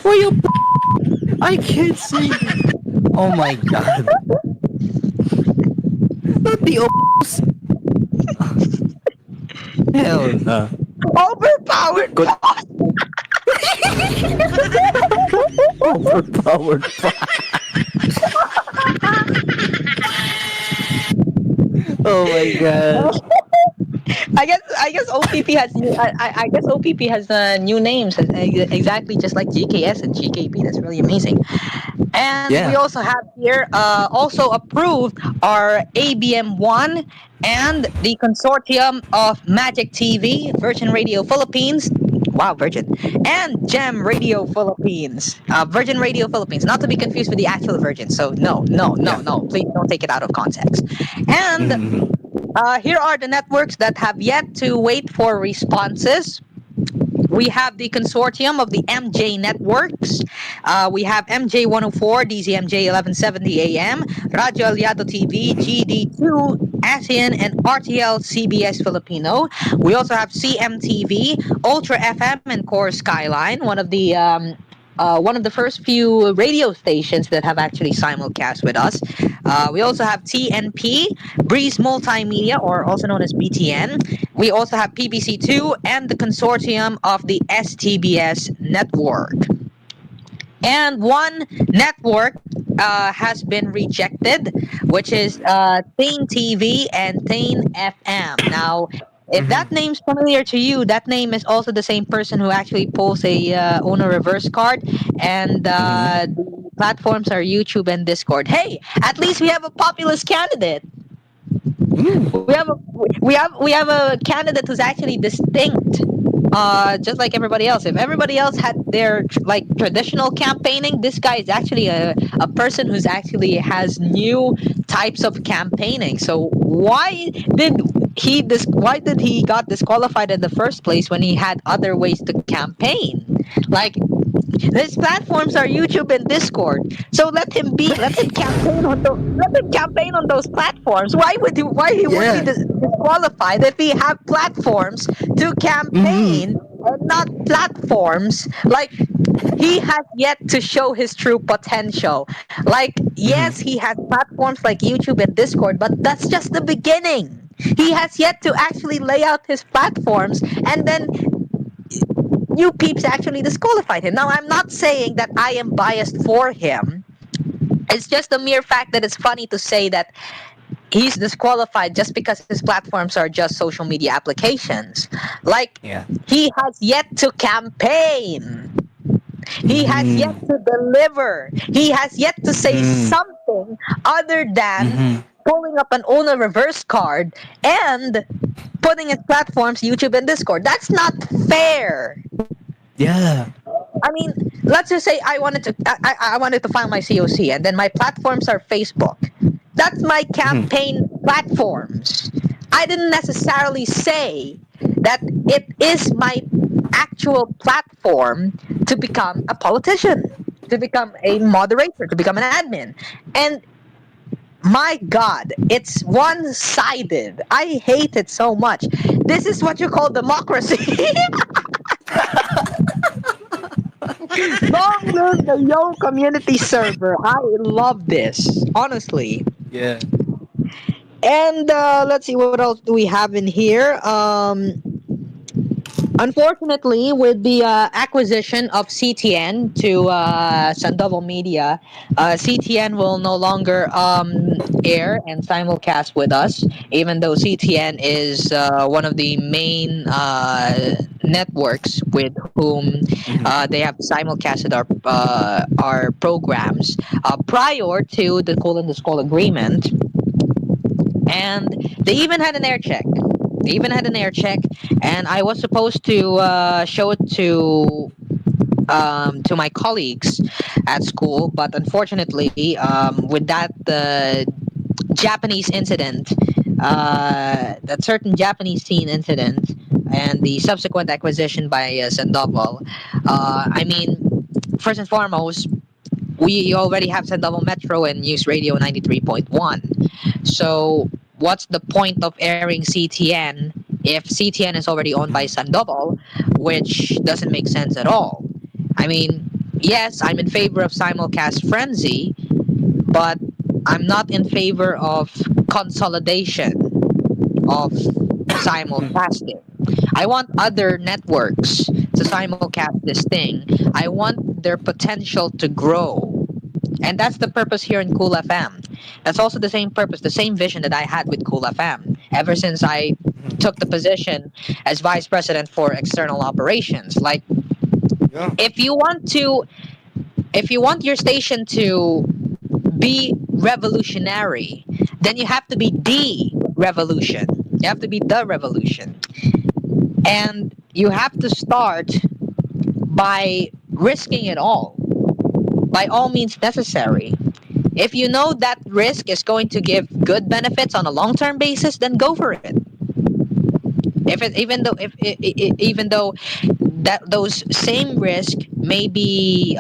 Speaker 3: Why you I can't say. Oh my god. Not the Hell no.
Speaker 14: Overpowered.
Speaker 3: Good. Overpowered. Oh my god.
Speaker 14: I guess OPP has new names exactly just like GKS and GKP. That's really amazing. And we also have here also approved our ABM1 and the consortium of Magic TV, Virgin Radio Philippines. Wow, Virgin. And Gem Radio Philippines. Virgin Radio Philippines. Not to be confused with the actual Virgin. So no. Please don't take it out of context. And here are the networks that have yet to wait for responses. We have the consortium of the MJ networks. We have MJ 104, DZMJ 1170 AM, Radio Aliado TV, GD2, ASEAN, and RTL CBS Filipino. We also have CMTV, Ultra FM, and Core Skyline, one of the first few radio stations that have actually simulcast with us. We also have TNP, Breeze Multimedia, or also known as BTN. We also have PBC2 and the consortium of the STBS network. And one network has been rejected, which is Tain TV and Tain FM. Now, if that name's familiar to you, that name is also the same person who actually pulls a owner reverse card, and the platforms are YouTube and Discord. Hey, at least we have a populist candidate. We have a candidate who's actually distinct, just like everybody else. If everybody else had their traditional campaigning, this guy is actually a person who's actually has new types of campaigning. So why did he got disqualified in the first place when he had other ways to campaign? Like, his platforms are YouTube and Discord. So let him campaign on those platforms. Why would he be disqualified if he have platforms to campaign and not platforms? Like, he has yet to show his true potential. Like, yes, he has platforms like YouTube and Discord, but that's just the beginning. He has yet to actually lay out his platforms and then you peeps actually disqualified him. Now, I'm not saying that I am biased for him. It's just the mere fact that it's funny to say that he's disqualified just because his platforms are just social media applications. Like,
Speaker 3: Yeah.
Speaker 14: he has yet to campaign. He has yet to deliver. He has yet to say something other than pulling up an owner reverse card and putting his platforms YouTube and Discord. That's not fair.
Speaker 3: Yeah.
Speaker 14: I mean, let's just say I wanted to file my COC, and then my platforms are Facebook. That's my campaign platforms. I didn't necessarily say that it is my actual platform to become a politician, to become a moderator, to become an admin. And my God, it's one-sided. I hate it so much. This is what you call democracy. Long live the Yo community server. I love this, honestly.
Speaker 3: Yeah.
Speaker 14: And let's see, what else do we have in here? Unfortunately, with the acquisition of CTN to Sandoval Media, CTN will no longer air and simulcast with us, even though CTN is one of the main networks with whom they have simulcasted our programs prior to the Cool and the Skull agreement. And they even had an air check. And I was supposed to show it to my colleagues at school, but unfortunately, with that Japanese incident, that certain Japanese scene incident, and the subsequent acquisition by Sandoval, I mean, first and foremost, we already have Sandoval Metro and News Radio 93.1. So what's the point of airing CTN if CTN is already owned by Sandoval, which doesn't make sense at all? I mean, yes, I'm in favor of simulcast frenzy, but I'm not in favor of consolidation of simulcasting. I want other networks to simulcast this thing. I want their potential to grow. And that's the purpose here in Cool FM. That's also the same purpose, the same vision that I had with Cool FM ever since I took the position as vice president for external operations. Like, if you want your station to be revolutionary, then you have to be the revolution. You have to be the revolution. And you have to start by risking it all, by all means necessary. If you know that risk is going to give good benefits on a long-term basis, then go for it. Even though that those same risk may be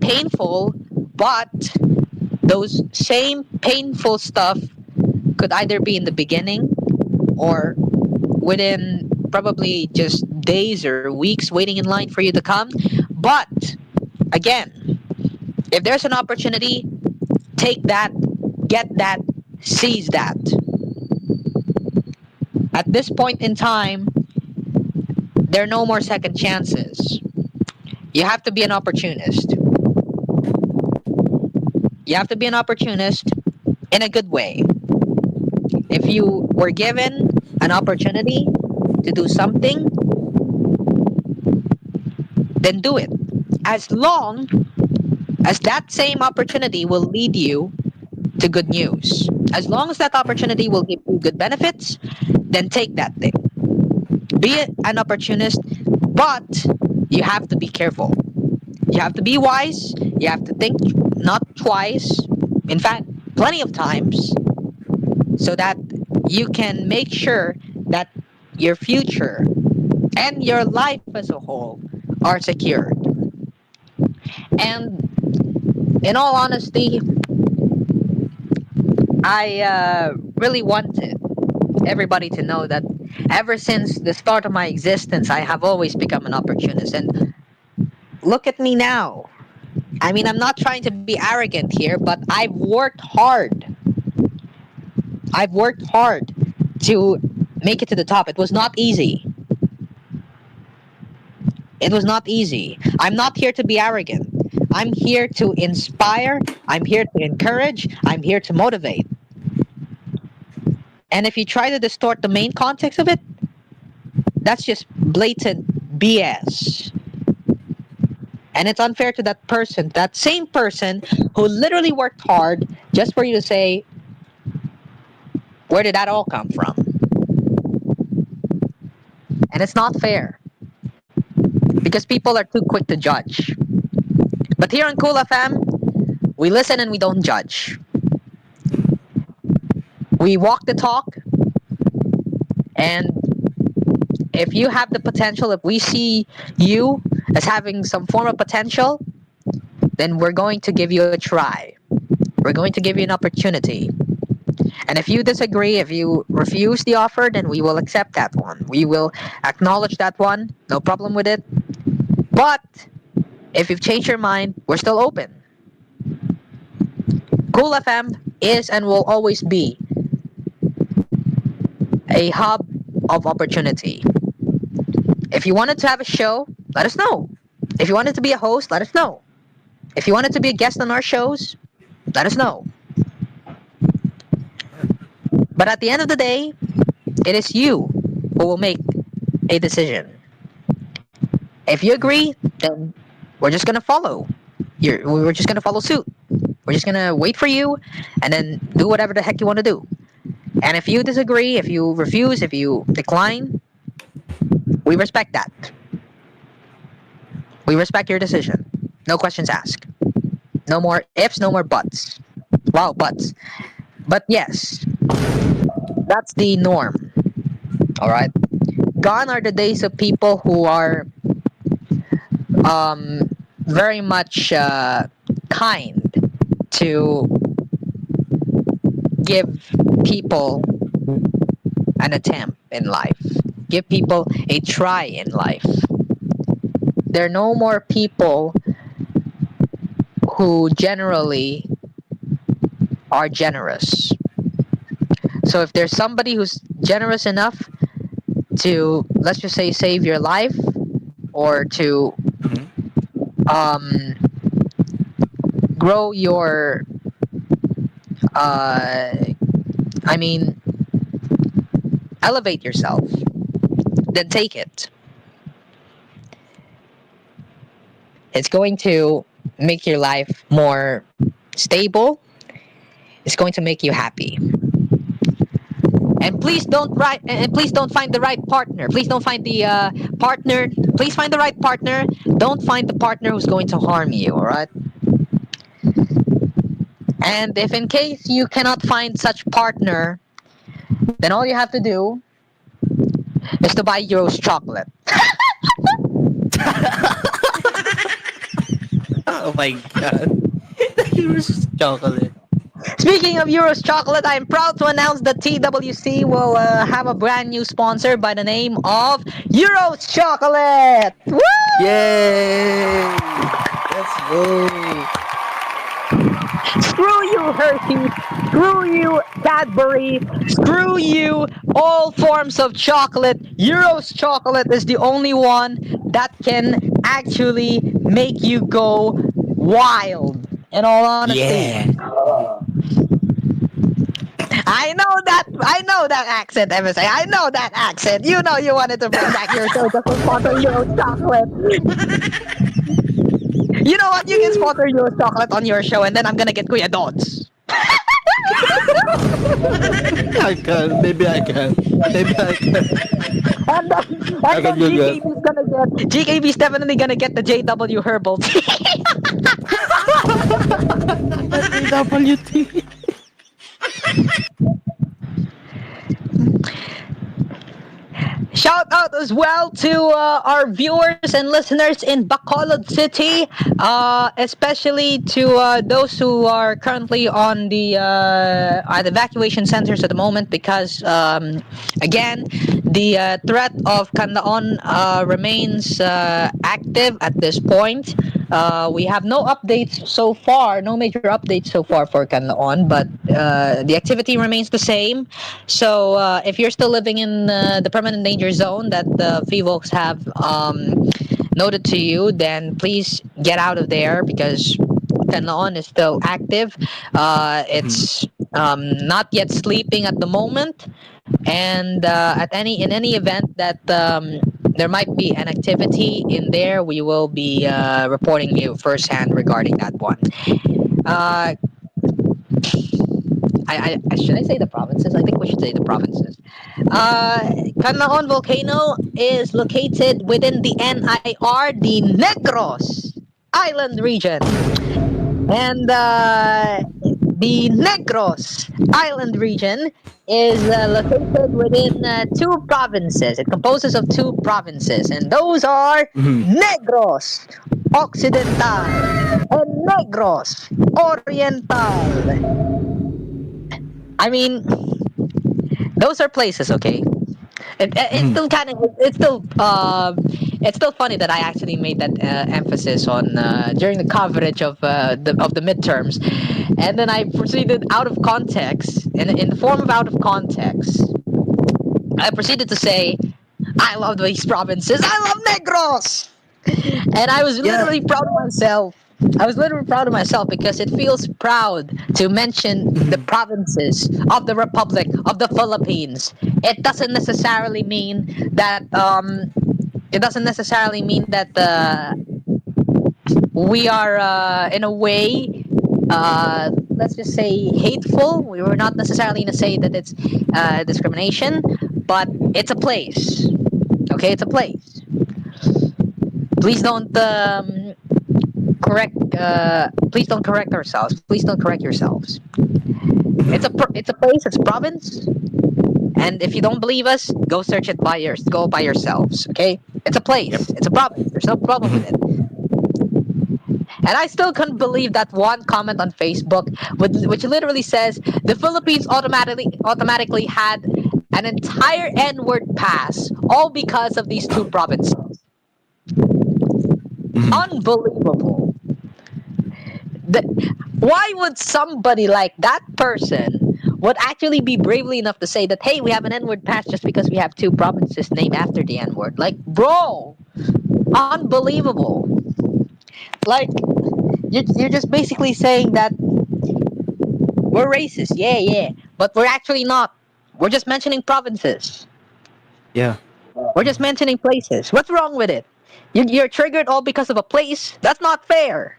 Speaker 14: painful, but those same painful stuff could either be in the beginning or within probably just days or weeks waiting in line for you to come. But again, if there's an opportunity, take that, get that, seize that. At this point in time, there are no more second chances. You have to be an opportunist. You have to be an opportunist in a good way. If you were given an opportunity to do something, then do it. As long as that same opportunity will lead you to good news. As long as that opportunity will give you good benefits, then take that thing. Be an opportunist, but you have to be careful. You have to be wise. You have to think not twice, in fact, plenty of times, so that you can make sure that your future and your life as a whole are secured. And in all honesty, I really wanted everybody to know that ever since the start of my existence, I have always become an opportunist. And look at me now. I mean, I'm not trying to be arrogant here, but I've worked hard. I've worked hard to make it to the top. It was not easy. It was not easy. I'm not here to be arrogant. I'm here to inspire. I'm here to encourage. I'm here to motivate. And if you try to distort the main context of it, that's just blatant BS. And it's unfair to that person, that same person who literally worked hard just for you to say, where did that all come from? And it's not fair. Because people are too quick to judge. But here on Cool FM, we listen and we don't judge. We walk the talk. And if you have the potential, if we see you as having some form of potential, then we're going to give you a try. We're going to give you an opportunity. And if you disagree, if you refuse the offer, then we will accept that one. We will acknowledge that one. No problem with it. But if you've changed your mind, we're still open. Cool FM is and will always be a hub of opportunity. If you wanted to have a show, let us know. If you wanted to be a host, let us know. If you wanted to be a guest on our shows, let us know. But at the end of the day, it is you who will make a decision. If you agree, then we're just going to follow. We're just going to follow suit. We're just going to wait for you and then do whatever the heck you want to do. And if you disagree, if you refuse, if you decline, we respect that. We respect your decision. No questions asked. No more ifs, no more buts. Wow, buts. But yes, that's the norm. All right? Gone are the days of people who are very much kind to give people an attempt in life. Give people a try in life. There are no more people who generally are generous. So if there's somebody who's generous enough to, let's just say, save your life or to grow your elevate yourself, then take it. It's going to make your life more stable. It's going to make you happy. And please don't find the right partner. Please don't find the partner. Please find the right partner. Don't find the partner who's going to harm you, all right? And if in case you cannot find such partner, then all you have to do is to buy Euros chocolate.
Speaker 3: Oh my god. Euros chocolate.
Speaker 14: Speaking of Euros chocolate, I am proud to announce that TWC will have a brand new sponsor by the name of Euros chocolate. Woo!
Speaker 3: Yay! Let's go.
Speaker 14: Screw you, Hershey. Screw you, Cadbury. Screw you, all forms of chocolate. Euros chocolate is the only one that can actually make you go wild. In all honesty.
Speaker 3: Yeah.
Speaker 14: I know that accent, MSA. I know that accent. You know you wanted to bring back your show just to sponsor Euros chocolate. You know what? You can sponsor Euros chocolate on your show and then I'm gonna get Kuya Dodds.
Speaker 3: I can. Maybe I can.
Speaker 14: And then GKB's definitely gonna get the JW Herbal Tea.
Speaker 3: JW Tea.
Speaker 14: Shout out as well to our viewers and listeners in Bacolod City, especially to those who are currently on the evacuation centers at the moment because, again, the threat of Canlaon remains active at this point. We have no updates so far, no major updates so far for Canlaon, but the activity remains the same. So if you're still living in the permanent danger zone that the FIVOLCs have noted to you, then please get out of there because Canlaon is still active. It's not yet sleeping at the moment, and in any event that there might be an activity in there, we will be reporting you firsthand regarding that one. Uh, should I say the provinces? I think we should say the provinces. Canlaon volcano is located within the NIR, the Negros Island region. And the Negros Island region is located within two provinces. It composes of two provinces, and those are Negros Occidental and Negros Oriental. I mean, those are places, okay? It's still kind of it's still funny that I actually made that emphasis on during the coverage of the midterms, and then I proceeded out of context in the form of out of context. I proceeded to say, "I love these provinces. I love Negros," and I was literally proud of myself. I was literally proud of myself because it feels proud to mention the provinces of the Republic of the Philippines. It doesn't necessarily mean that we are in a way let's just say hateful. We were not necessarily going to say that it's discrimination, but it's a place. Okay, it's a place. Please don't correct. Please don't correct ourselves. Please don't correct yourselves. It's a place. It's a province. And if you don't believe us, go search it go by yourselves. Okay, it's a place. It's a province. There's no problem with it. And I still couldn't believe that one comment on Facebook, which literally says the Philippines automatically had an entire N-word pass, all because of these two provinces. Unbelievable. Why would somebody like that person would actually be bravely enough to say that, hey, we have an N-word pass just because we have two provinces named after the N-word? Like, bro, unbelievable. Like, you're just basically saying that we're racist. Yeah, but we're actually not. We're just mentioning provinces.
Speaker 3: Yeah.
Speaker 14: We're just mentioning places. What's wrong with it? You're triggered all because of a place? That's not fair.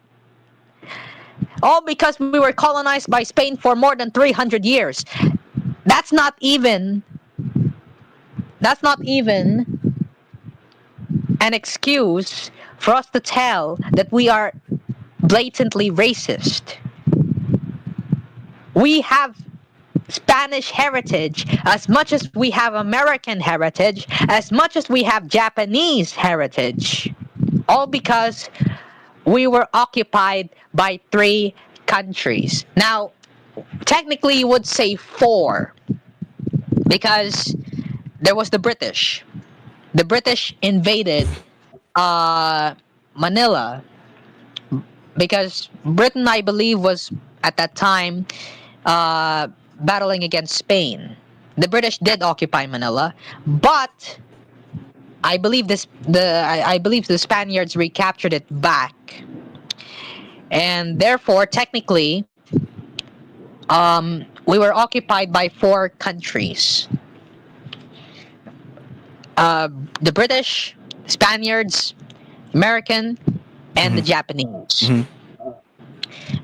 Speaker 14: All because we were colonized by Spain for more than 300 years. That's not even an excuse for us to tell that we are blatantly racist. We have Spanish heritage as much as we have American heritage, as much as we have Japanese heritage. All because we were occupied by 3 countries. Now, technically you would say 4, because there was the British. The British invaded Manila because Britain, I believe, was at that time battling against Spain. The British did occupy Manila, but I believe the Spaniards recaptured it back, and therefore, technically, we were occupied by 4 countries: the British, Spaniards, American, and the Japanese.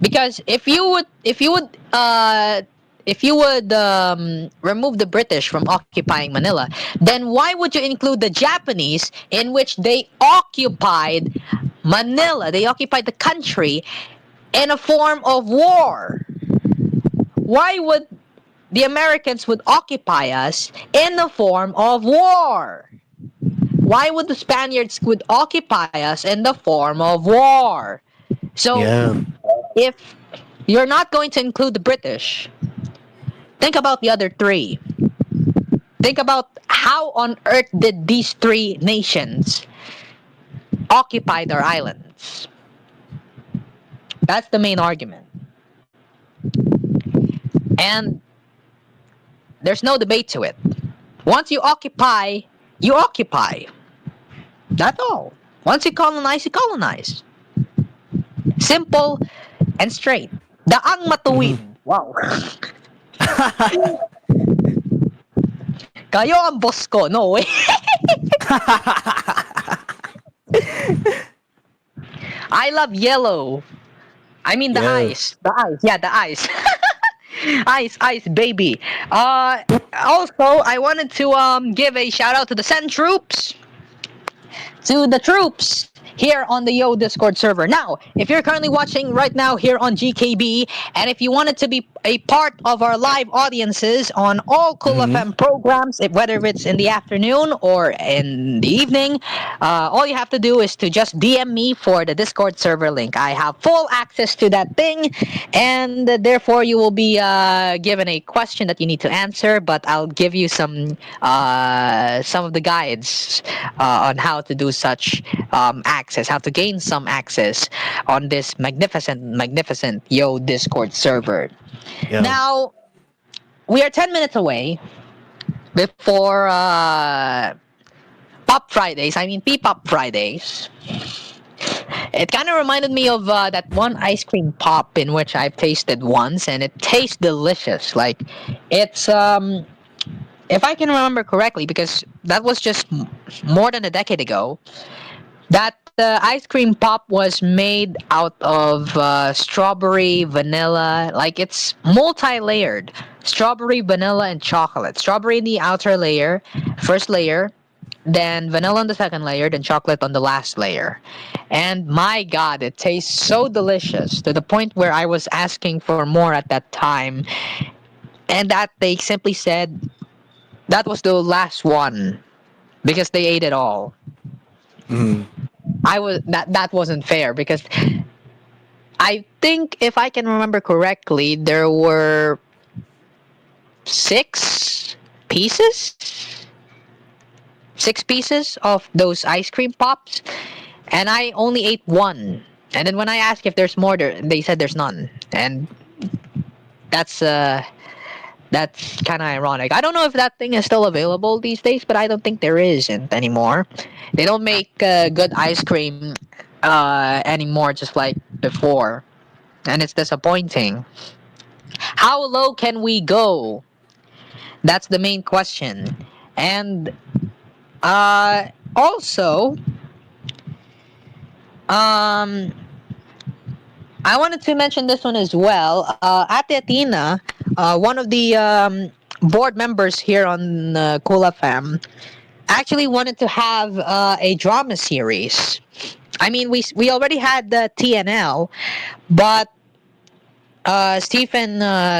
Speaker 14: Because if you would remove the British from occupying Manila, then why would you include the Japanese, in which they occupied Manila? They occupied the country in a form of war. Why would the Americans would occupy us in the form of war? Why would the Spaniards would occupy us in the form of war? So, if you're not going to include the British, think about the other 3. Think about how on earth did these 3 nations occupy their islands. That's the main argument. And there's no debate to it. Once you occupy, you occupy. That's all. Once you colonize, you colonize. Simple and straight. Daang matuwid. Wow. Kayo ang boss ko. No way. I love yellow. I mean the eyes. The eyes. Yeah, the eyes. Ice, baby. Also, I wanted to give a shout out to the Send troops. To the troops here on the Yo Discord server. Now, if you're currently watching right now here on GKB, and if you wanted to be a part of our live audiences on all Cool FM programs, whether it's in the afternoon or in the evening, all you have to do is to just DM me for the Discord server link. I have full access to that thing, and therefore you will be given a question that you need to answer, but I'll give you some of the guides on how to do such access, how to gain some access on this magnificent Yo Discord server.
Speaker 3: Yeah.
Speaker 14: Now, we are 10 minutes away before Pop Fridays. I mean, P-Pop Fridays. It kind of reminded me of that one ice cream pop in which I've tasted once, and it tastes delicious. Like, it's if I can remember correctly, because that was just more than a decade ago, that ice cream pop was made out of strawberry, vanilla. Like, it's multi-layered. Strawberry, vanilla, and chocolate. Strawberry in the outer layer, first layer, then vanilla on the second layer, then chocolate on the last layer. And my God, it tastes so delicious, to the point where I was asking for more at that time. And that they simply said that was the last one, because they ate it all. That wasn't fair, because I think, if I can remember correctly, there were 6 pieces of those ice cream pops, and I only ate one. And then when I asked if there's more, they said there's none. And that's kind of ironic. I don't know if that thing is still available these days, but I don't think there isn't anymore. They don't make good ice cream anymore, just like before. And it's disappointing. How low can we go? That's the main question. And also, I wanted to mention this one as well. Ate Athena, one of the board members here on Cool FM, actually wanted to have a drama series. I mean, we already had the TNL, but Stephen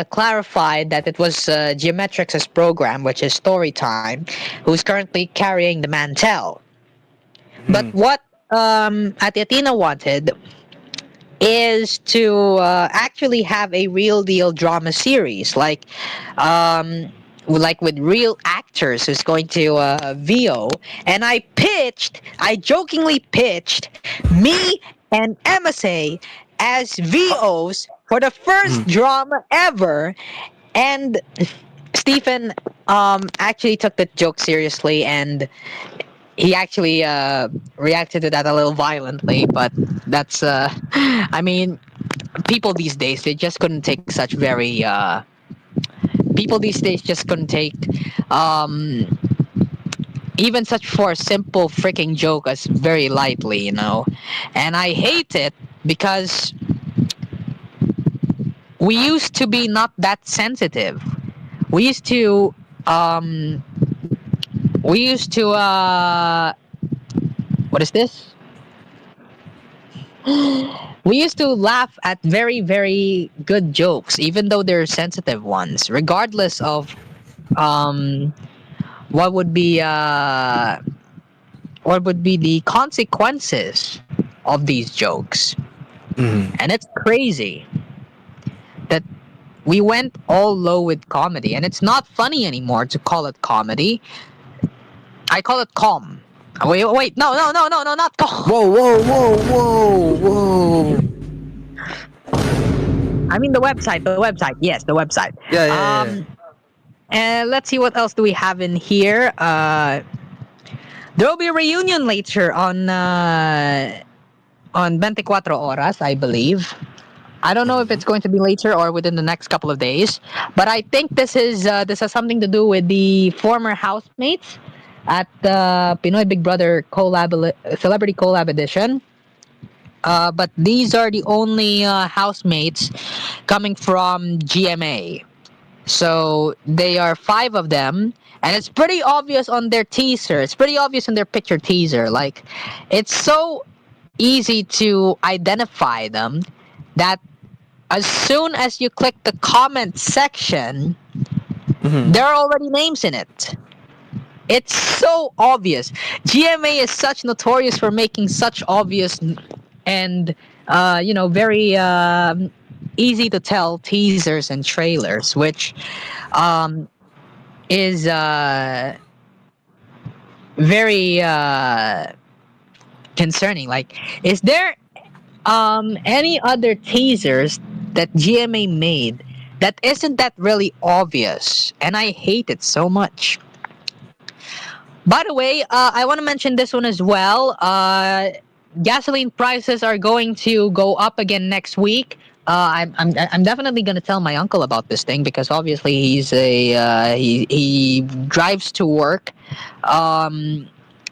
Speaker 14: clarified that it was Geometrix's program, which is Storytime, who's currently carrying the mantle. But what Ate Athena wanted is to actually have a real deal drama series, like with real actors who's going to VO. And I jokingly pitched me and MSA as VOs for the first drama ever. And Stephen actually took the joke seriously, and he actually reacted to that a little violently. But that's I mean, people these days, they just couldn't take such very people these days just couldn't take even such for a simple freaking joke as very lightly, you know. And I hate it, because we used to be not that sensitive. We used to what is this? We used to laugh at very, very good jokes, even though they're sensitive ones, regardless of what would be the consequences of these jokes. And it's crazy that we went all low with comedy, and it's not funny anymore to call it comedy. I call it calm. Wait, no, not calm.
Speaker 3: Whoa.
Speaker 14: I mean the website. Yes, the website.
Speaker 3: Yeah.
Speaker 14: And let's see, what else do we have in here? There will be a reunion later on 24 Oras, I believe. I don't know if it's going to be later or within the next couple of days, but I think this has something to do with the former housemates at the Pinoy Big Brother Celebrity Collab Edition. But these are the only housemates coming from GMA. So they are 5 of them, and it's pretty obvious on their teaser. It's pretty obvious in their picture teaser. Like, it's so easy to identify them that as soon as you click the comment section, there are already names in it. It's so obvious. GMA is such notorious for making such obvious and very easy to tell teasers and trailers, which is very concerning. Like, is there any other teasers that GMA made that isn't that really obvious? And I hate it so much. By the way, I want to mention this one as well. Gasoline prices are going to go up again next week. I'm definitely gonna tell my uncle about this thing because obviously he drives to work.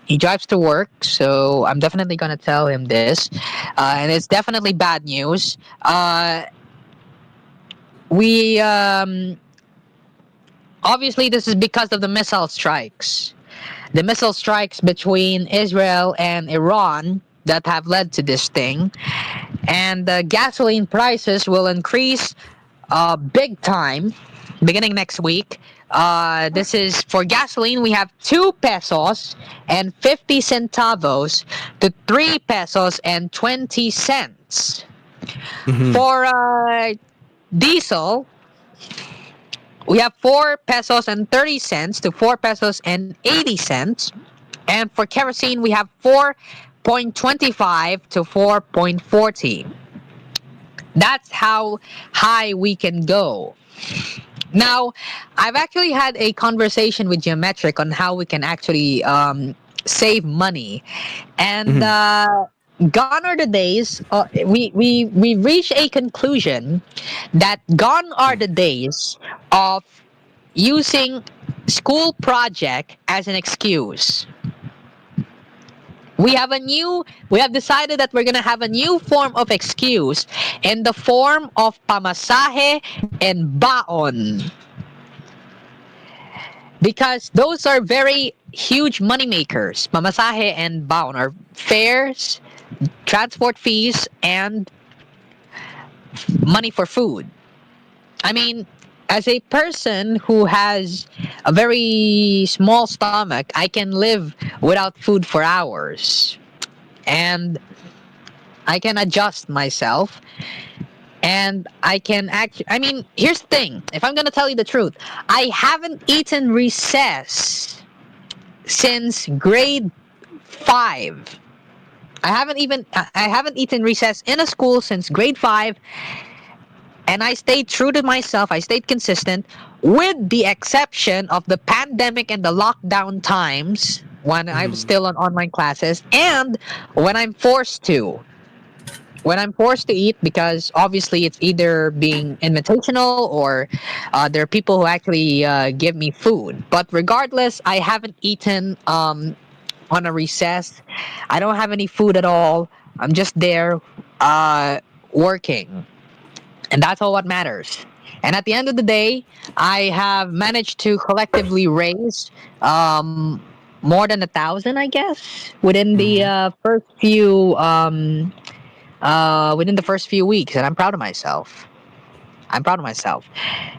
Speaker 14: He drives to work, so I'm definitely gonna tell him this, and it's definitely bad news. We obviously this is because of the missile strikes. The missile strikes between Israel and Iran that have led to this thing. And the gasoline prices will increase big time beginning next week. This is for gasoline, we have 2 pesos and 50 centavos to 3 pesos and 20 cents. For diesel, we have 4 pesos and 30 cents to 4 pesos and 80 cents. And for kerosene, we have 4.25 to 4.40. That's how high we can go. Now, I've actually had a conversation with Geometric on how we can actually save money. And gone are the days, we reached a conclusion that gone are the days of using school project as an excuse. We have decided that we're gonna have a new form of excuse in the form of pamasahe and baon. Because those are very huge money makers. Pamasahe and baon are fares, transport fees, and money for food. I mean, as a person who has a very small stomach, I can live without food for hours. And I can adjust myself. And I can here's the thing. If I'm going to tell you the truth, I haven't eaten recess since grade 5. I haven't eaten recess in a school since grade 5. And I stayed true to myself. I stayed consistent, with the exception of the pandemic and the lockdown times when I'm still on online classes, and when I'm forced to. When I'm forced to eat, because obviously it's either being invitational or there are people who actually give me food. But regardless, I haven't eaten on a recess. I don't have any food at all. I'm just there working. And that's all what matters. And at the end of the day, I have managed to collectively raise more than 1,000, I guess, within the first few weeks, and I'm proud of myself.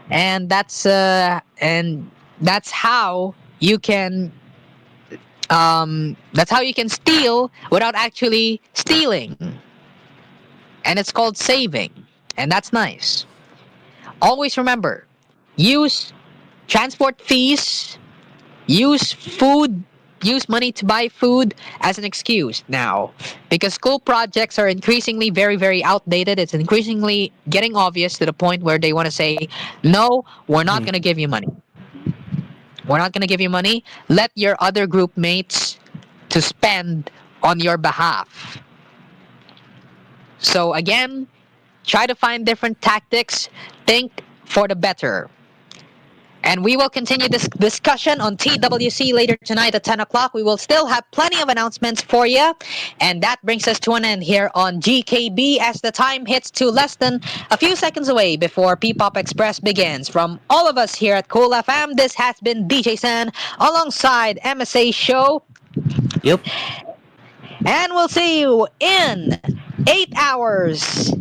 Speaker 14: And that's how you can steal without actually stealing. And it's called saving. And that's nice. Always remember, use transport fees, use money to buy food as an excuse now. Because school projects are increasingly very, very outdated. It's increasingly getting obvious to the point where they want to say, no, we're not going to give you money. We're not going to give you money. Let your other group mates
Speaker 6: to spend on your behalf. So again, try to find different tactics, think for the better. And we will continue this discussion on TWC later tonight at 10 o'clock. We will still have plenty of announcements for you. And that brings us to an end here on GKB as the time hits to less than a few seconds away before P-Pop Express begins. From all of us here at Cool FM, this has been DJ San alongside MSA Show.
Speaker 3: Yep.
Speaker 6: And we'll see you in 8 hours.